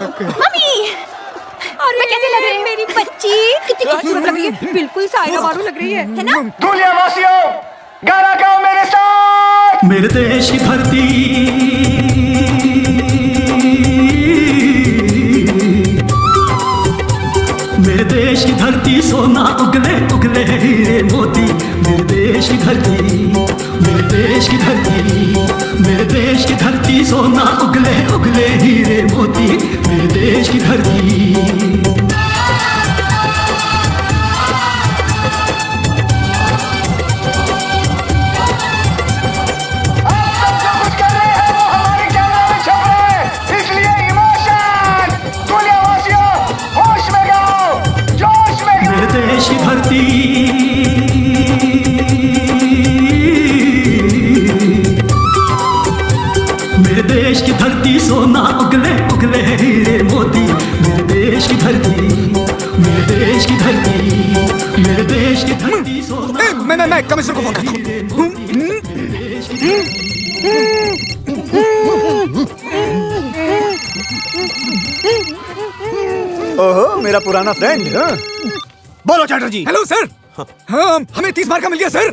मम्मी, और मैं कैसे लग रही है मेरी बच्ची? कितनी खूबसूरत लग रही है, बिल्कुल साइरा बानू लग रही है ना? दुनिया वासियों, गाना गाओ मेरे साथ। मेरे देश की धरती, मेरे देश की धरती सोना उगले उगले हीरे मोती। मेरे देश की धरती, मेरे देश की धरती, मेरे देश की धरती सोना उगले उगले हीरे मोती। मेरे देश की धरती। देश की धरती, मेरे देश की धरती सोना उगले उगले हीरे मोती। मेरे देश की धरती, मेरे देश की धरती, मेरे देश की धरती सोना। मैं कमिश्नर को फोन करता हूँ। ओहो, मेरा पुराना फ्रेंड। बोलो चैटर्जी। Hello sir. हाँ, हमें 30 मार्का मिल गया सर।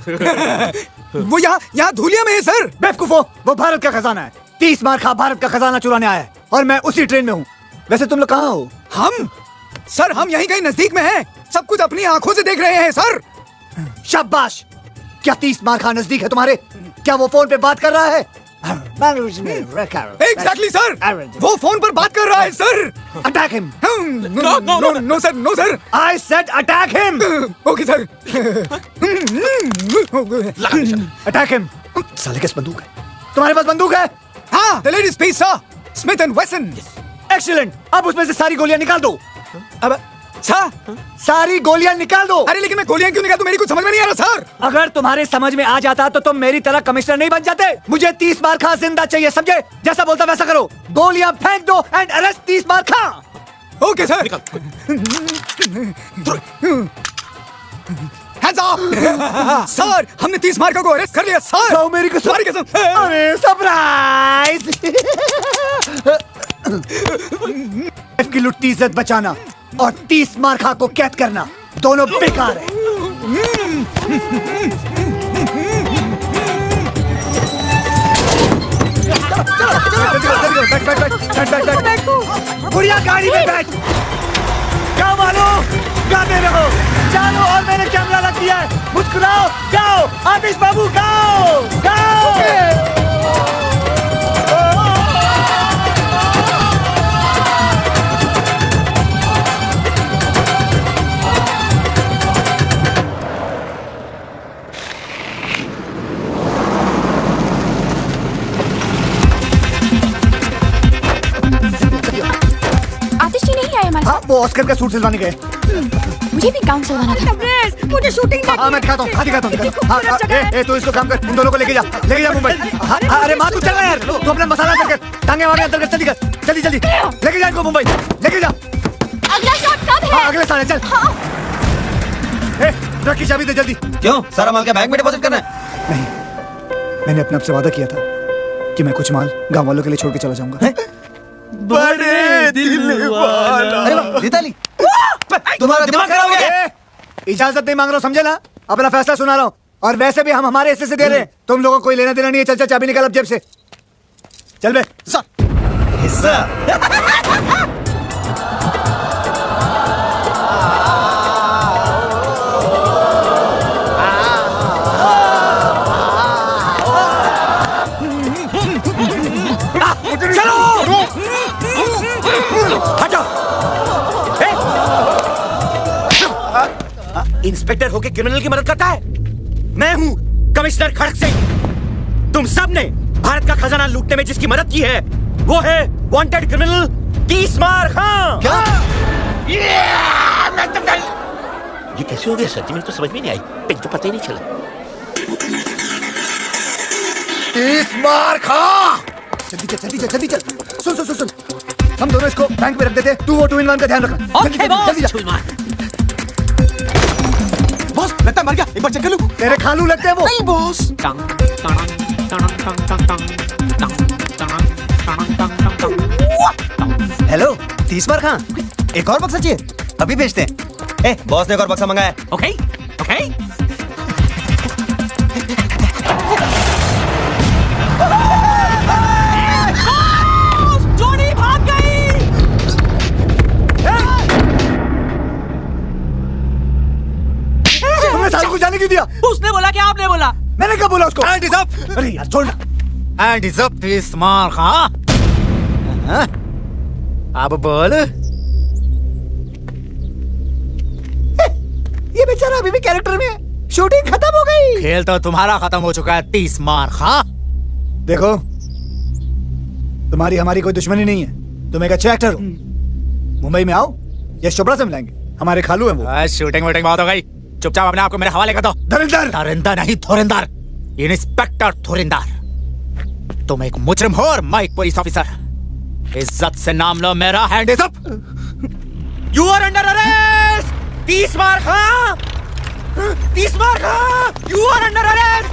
वो यहाँ धूलिया में है सर। बेवकूफो, वो भारत का खजाना है। 30 मार्का भारत का खजाना चुराने आया है और मैं उसी ट्रेन में हूँ। वैसे तुम लोग कहाँ हो? हम यहीं कहीं नजदीक में हैं। सब कुछ अपनी आंखों से देख रहे हैं सर। शाबाश। क्या 30 मार्का नजदीक है तुम्हारे? क्या वो फोन पे बात कर रहा है? एग्जैक्टली सर, वो फोन पर बात कर रहा है sir. Attack him. No sir, no sir. I said attack him. Okay sir. Attack him. साले किस बंदूक है? तुम्हारे पास बंदूक है? हाँ, the ladies piece sir, Smith and Wesson. Excellent. अब उसमें से सारी गोलियां निकाल दो। अब सारी गोलियां निकाल दो। अरे लेकिन मैं गोलियां क्यों निकाल दूं? मेरी कुछ समझ में नहीं आ रहा सर। अगर तुम्हारे समझ में आ जाता तो तुम मेरी तरह कमिश्नर नहीं बन जाते। मुझे 30 मार्का जिंदा चाहिए, समझे? जैसा बोलता वैसा करो। गोलियां फेंक दो एंड अरेस्ट 30 मार्का। Okay sir. Hands up. Sir, हमने 30 मार्का को अरेस्ट कर लिया सर। तो मेरी कसम। तुम्हारी कसम। अरे सरप्राइज। की लुटती इज्जत बचाना और 30 मार्का को कैद करना दोनों बेकार है। बुढ़िया गाड़ी में बैठ। गाओ मानो, गाते रहो, चलो। और मैंने कैमरा रख दिया है। मुस्कुराओ, गाओ। आतिश बाबू गाओ, गाओ। हाँ, वो ऑस्कर का सूट सिलवाने गए। मुझे भी गाउन सिलवाना था। मुझे शूटिंग देखनी है। मैं दिखाता हूँ। तू इसको काम कर, उन दोनों को लेके जा मुंबई। अरे माँ तू चल रहा यार। तू अपना मसाला अंदर कर, टांगे वागे अंदर कर। जल्दी लेके जा इनको मुंबई, लेके जा। अगला शॉट कब है? हाँ, अगले साल है। चल। ट्रक की चाबी दे जल्दी। क्यों? सारा माल क्या बैंक में डिपॉजिट करना है? नहीं, मैंने अपने आप से वादा किया था कि मैं कुछ माल गाँव वालों के लिए छोड़ के चला जाऊंगा। बड़े दिल वाला। रिताली, तुम्हारा दिमाग खराब हो गया। इजाजत नहीं मांग रहा हूँ, समझे ना? अपना फैसला सुना रहा हूँ। और वैसे भी हम हमारे हिस्से से दे रहे हैं। तुम लोगों को कोई लेना देना नहीं है। चल चाबी निकाल अब जेब से। चल बे। हिस्सा। इंस्पेक्टर होके क्रिमिनल की मदद करता है? मैं हूँ कमिश्नर खड़क सिंह। तुम सब ने भारत का खजाना लूटने में जिसकी मदद की है वो है वांटेड क्रिमिनल 30 मार्का। क्या? ये कैसे हो गया सर? मुझे तो समझ में नहीं आई। मुझे तो पता ही नहीं चला। 30 मार खा। जल्दी चल जल्दी चल जल्दी चल। सुन सुन सुन सुन, हम दोनों इसको बैंक में रख देते हैं, तू वो 2 in 1 का ध्यान रखना। Okay boss. बॉस लगता है मर गया, एक बार चेक कर लूं। तेरे खालू लगते हैं वो। नहीं बॉस। हेलो 30 मार खां, एक और बक्सा चाहिए? अभी भेजते हैं। बॉस ने एक और बक्सा मंगाया। Okay okay. जोड़ी भाग गई। तुमने सालों को जाने क्यों दिया? उसने बोला कि आपने बोला? मैंने कब बोला उसको? Hand is up. अरे यार छोड़ ना। हैंड इज अप 30 मार खां। अब बोल। ये बेचारा अभी भी कैरेक्टर में है। शूटिंग खत्म हो गई। खेल तो तुम्हारा खत्म हो चुका है 30 मार खां। देखो, तुम्हारी हमारी कोई दुश्मनी नहीं है, तुम एक अच्छे एक्टर हो। मुंबई में आओ, ये चोपड़ा से मिलाएंगे, हमारे खालू हैं वो। शूटिंग वूटिंग बहुत हो गई, चुपचाप अपने आप को मेरे हवाले कर दो। धुरिंदर। धुरिंदर नहीं, धुरिंदर, इंस्पेक्टर धुरिंदर। तुम एक मुजरिम हो और मैं एक पुलिस ऑफिसर। इज्जत से नाम लो मेरा। Hand is up. You are under arrest. 30 मार खा। 30 मार खा। You are under arrest.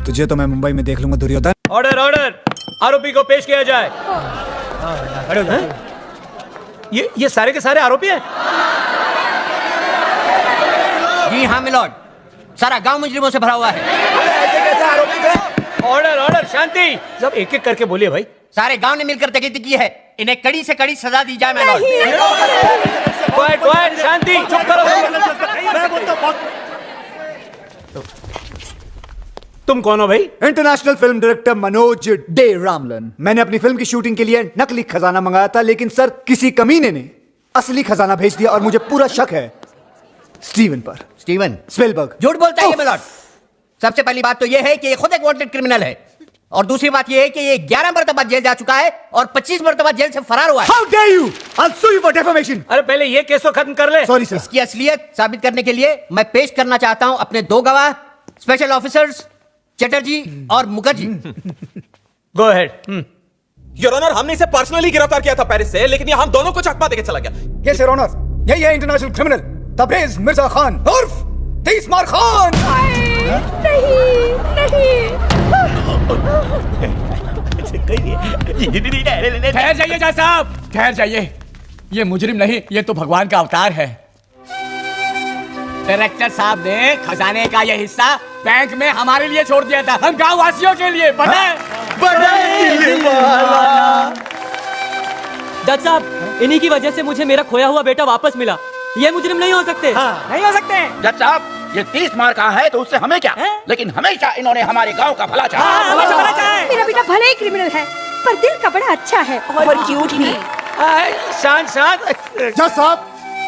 तुझे तो मैं मुंबई में देख लूंगा दुर्योधन। ऑर्डर ऑर्डर, आरोपी को पेश किया जाए। ये सारे के सारे आरोपी हैं? जी हाँ मिलॉर्ड, सारा गांव मुजरिमों से भरा हुआ है। ऐसे कैसे आरोपी थे? ऑर्डर ऑर्डर, शांति। सब एक एक करके बोलिए भाई। सारे गांव ने मिलकर डकैती की है, इन्हें कड़ी से कड़ी सजा दी जाए मिलॉर्ड। क्वाइट क्वाइट, शांति, चुप करो। मैं बोलता हूं। तुम कौन हो भाई? International film director Manoj day Ramlan. मैंने अपनी फिल्म की शूटिंग के लिए नकली खजाना मंगाया था, लेकिन सर किसी कमीने ने असली खजाना भेज दिया और मुझे पूरा शक है स्टीवन पर। Steven Spielberg. झूठ बोलता है ये मिलॉर्ड। सबसे पहली बात तो ये है कि ये खुद एक वांटेड क्रिमिनल है, और दूसरी बात ये है कि ये 11 मरतबा जेल जा चुका है और 25 मरतबा जेल से फरार हुआ है। How dare you? I'll sue you for defamation. अरे पहले ये केस तो खत्म कर ले। Sorry sir. इसकी असलियत साबित करने के लिए मैं पेश करना चाहता हूं अपने 2 गवाह, स्पेशल ऑफिसर्स चटर्जी और Mukherjee. Go ahead. Your honour, हमने इसे पर्सनली गिरफ्तार किया था पेरिस से, लेकिन ये हम दोनों को चकमा देके चला गया। यस योर ऑनर, यही है इंटरनेशनल क्रिमिनल तबरेज मिर्जा खान उर्फ 30 मार खान। ठहर जाइए जज साहब, ठहर जाइए। ये मुजरिम नहीं, ये तो भगवान का अवतार है। डायरेक्टर साहब ने खजाने का ये हिस्सा बैंक में हमारे लिए छोड़ दिया था, हम गांव वासियों के लिए। जज साहब, इन्हीं की वजह से मुझे मेरा खोया हुआ बेटा वापस मिला। ये मुजरिम नहीं हो सकते। नहीं हो सकते। जज साहब, ये 30 मार का है तो उससे हमें क्या, लेकिन हमेशा इन्होंने हमारे गांव का भला चाहा। मेरा बेटा भले ही क्रिमिनल है, पर दिल का बड़ा अच्छा है और क्यूट भी। शांत शांत। जज साहब,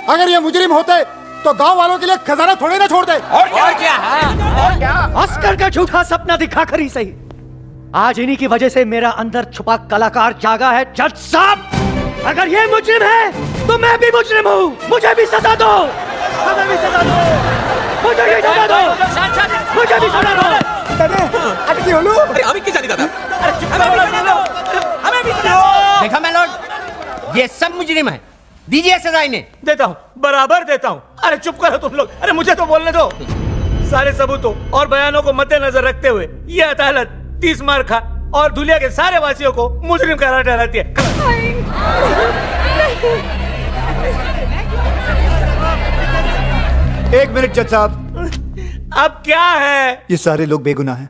अगर ये मुजरिम होते तो गांव वालों के लिए खजाना थोड़े ना छोड़ते। और क्या? ऑस्कर का झूठा सपना दिखा कर ही सही, आज इन्हीं की वजह से मेरा अंदर छुपा कलाकार जागा है। जज साहब, अगर ये मुजरिम है तो मैं भी मुजरिम हूँ, मुझे भी सजा दो। हमें भी सजा दो, मुझे भी सजा दो, मुझे भी सजा दो। अभी की जानी दादा। देखा मिलॉर्ड, ये सब मुजरिम है, दीजिए सजा इन्हें। देता हूँ, बराबर देता हूँ। अरे चुप करो तुम लोग, अरे मुझे तो बोलने दो। सारे सबूतों और बयानों को मद्देनजर रखते हुए ये अदालत 30 मार खा और दुनिया के सारे वासियों को मुजरिम करार ठहराती है। एक मिनट जज साहब। अब क्या है? ये सारे लोग बेगुनाह हैं,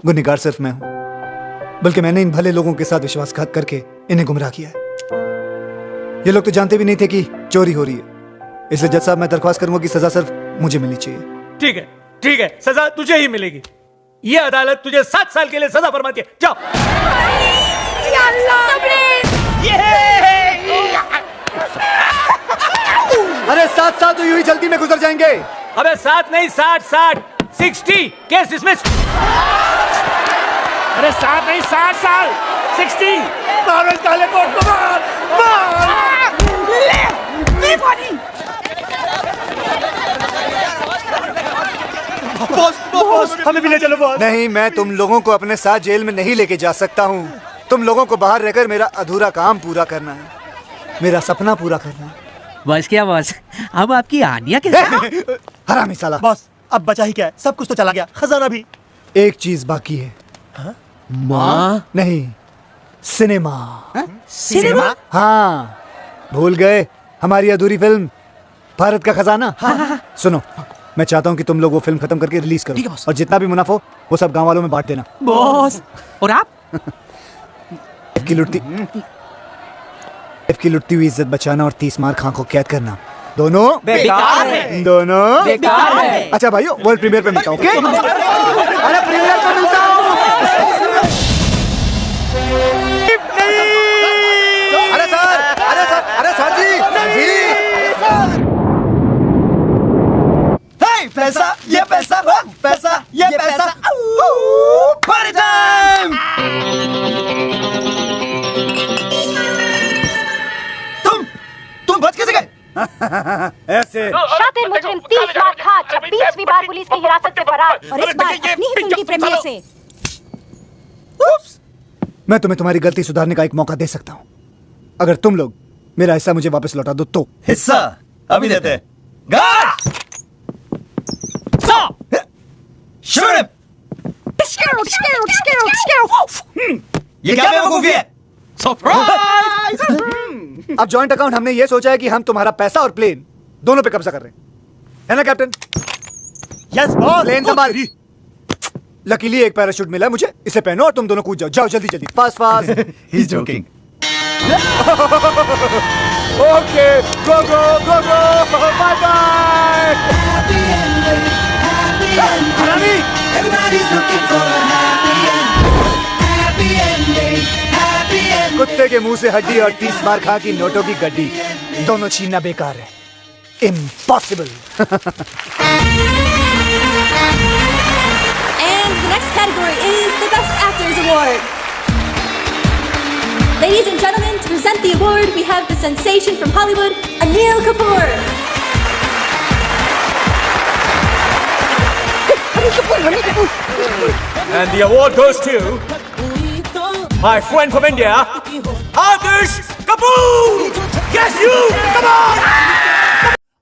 गुनहगार सिर्फ मैं हूं। बल्कि मैंने इन भले लोगों के साथ विश्वासघात करके इन्हें गुमराह किया है। ये लोग तो जानते भी नहीं थे कि चोरी हो रही है। इसलिए जज साहब, मैं दरख्वास्त करूंगा कि सजा सिर्फ मुझे मिलनी चाहिए। ठीक है, सजा तुझे ही मिलेगी। ये अदालत तुझे 7 साल के लिए सजा फरमाती है। जाओ। अरे 7 साल तो यूं ही जल्दी में गुजर जाएंगे। अबे 7 नहीं, 60 60 केस डिसमिस। अरे 7 नहीं, 60 साल 60। मारो काले कोट को, मार। चलो बॉस। नहीं, मैं तुम लोगों को अपने साथ जेल में नहीं लेके जा सकता हूँ। तुम लोगों को बाहर रहकर मेरा अधूरा काम पूरा करना है, मेरा सपना पूरा करना है। बस क्या बॉस, अब आपकी आनिया के हरामी साला। बॉस अब बचा ही क्या है, सब कुछ तो चला गया, खजाना भी। एक चीज बाकी है। माँ? नहीं, सिनेमा। सिनेमा? हाँ, भूल गए हमारी अधूरी फिल्म भारत का खजाना। सुनो, मैं चाहता हूँ कि तुम लोग वो फिल्म खत्म करके रिलीज करो और जितना भी मुनाफा हो वो सब गांव वालों में बांट देना। बॉस और आप? की लुटती हुई इज्जत बचाना और 30 मार खां को कैद करना, दोनों बेकार है। दोनों बेकार है। अच्छा भाइयों, वर्ल्ड प्रीमियर पे मिलता हूँ। अरे प्रीमियर पे मिलता हूँ। अरे सर जी, पैसा ये पैसा पार्टी टाइम। तुम बच कैसे गए? ऐसे शातिर मुजरिम 30 मार खा 26वीं बार पुलिस की हिरासत से फरार, और इस बार अपनी ही फिल्म की प्रीमियर से। मैं तुम्हें तुम्हारी गलती सुधारने का एक मौका दे सकता हूँ, अगर तुम लोग मेरा हिस्सा मुझे वापस लौटा दो तो। हिस्सा अभी देते हैं। ये क्या बेवकूफी है? सरप्राइज! अब जॉइंट अकाउंट हमने ये सोचा है कि हम तुम्हारा पैसा और प्लेन दोनों पे कब्जा कर रहे हैं, है ना कैप्टन? Yes boss. प्लेन संभाल। लकीली एक पैराशूट मिला है मुझे, इसे पहनो और तुम दोनों कूद जाओ। जाओ जल्दी जल्दी, fast fast. He is joking. Okay, go go go go, bye bye. हरामी! कुत्ते के मुंह से हड्डी और 30 मार खा की नोटों की गड्डी, दोनों छीनना बेकार है, impossible. And the next category is the Best Actors Award. Ladies and gentlemen, to present the award, we have the sensation from Hollywood, Anil Kapoor. And the award goes to my friend from India, Adarsh Kapoor. Yes, you. Come on.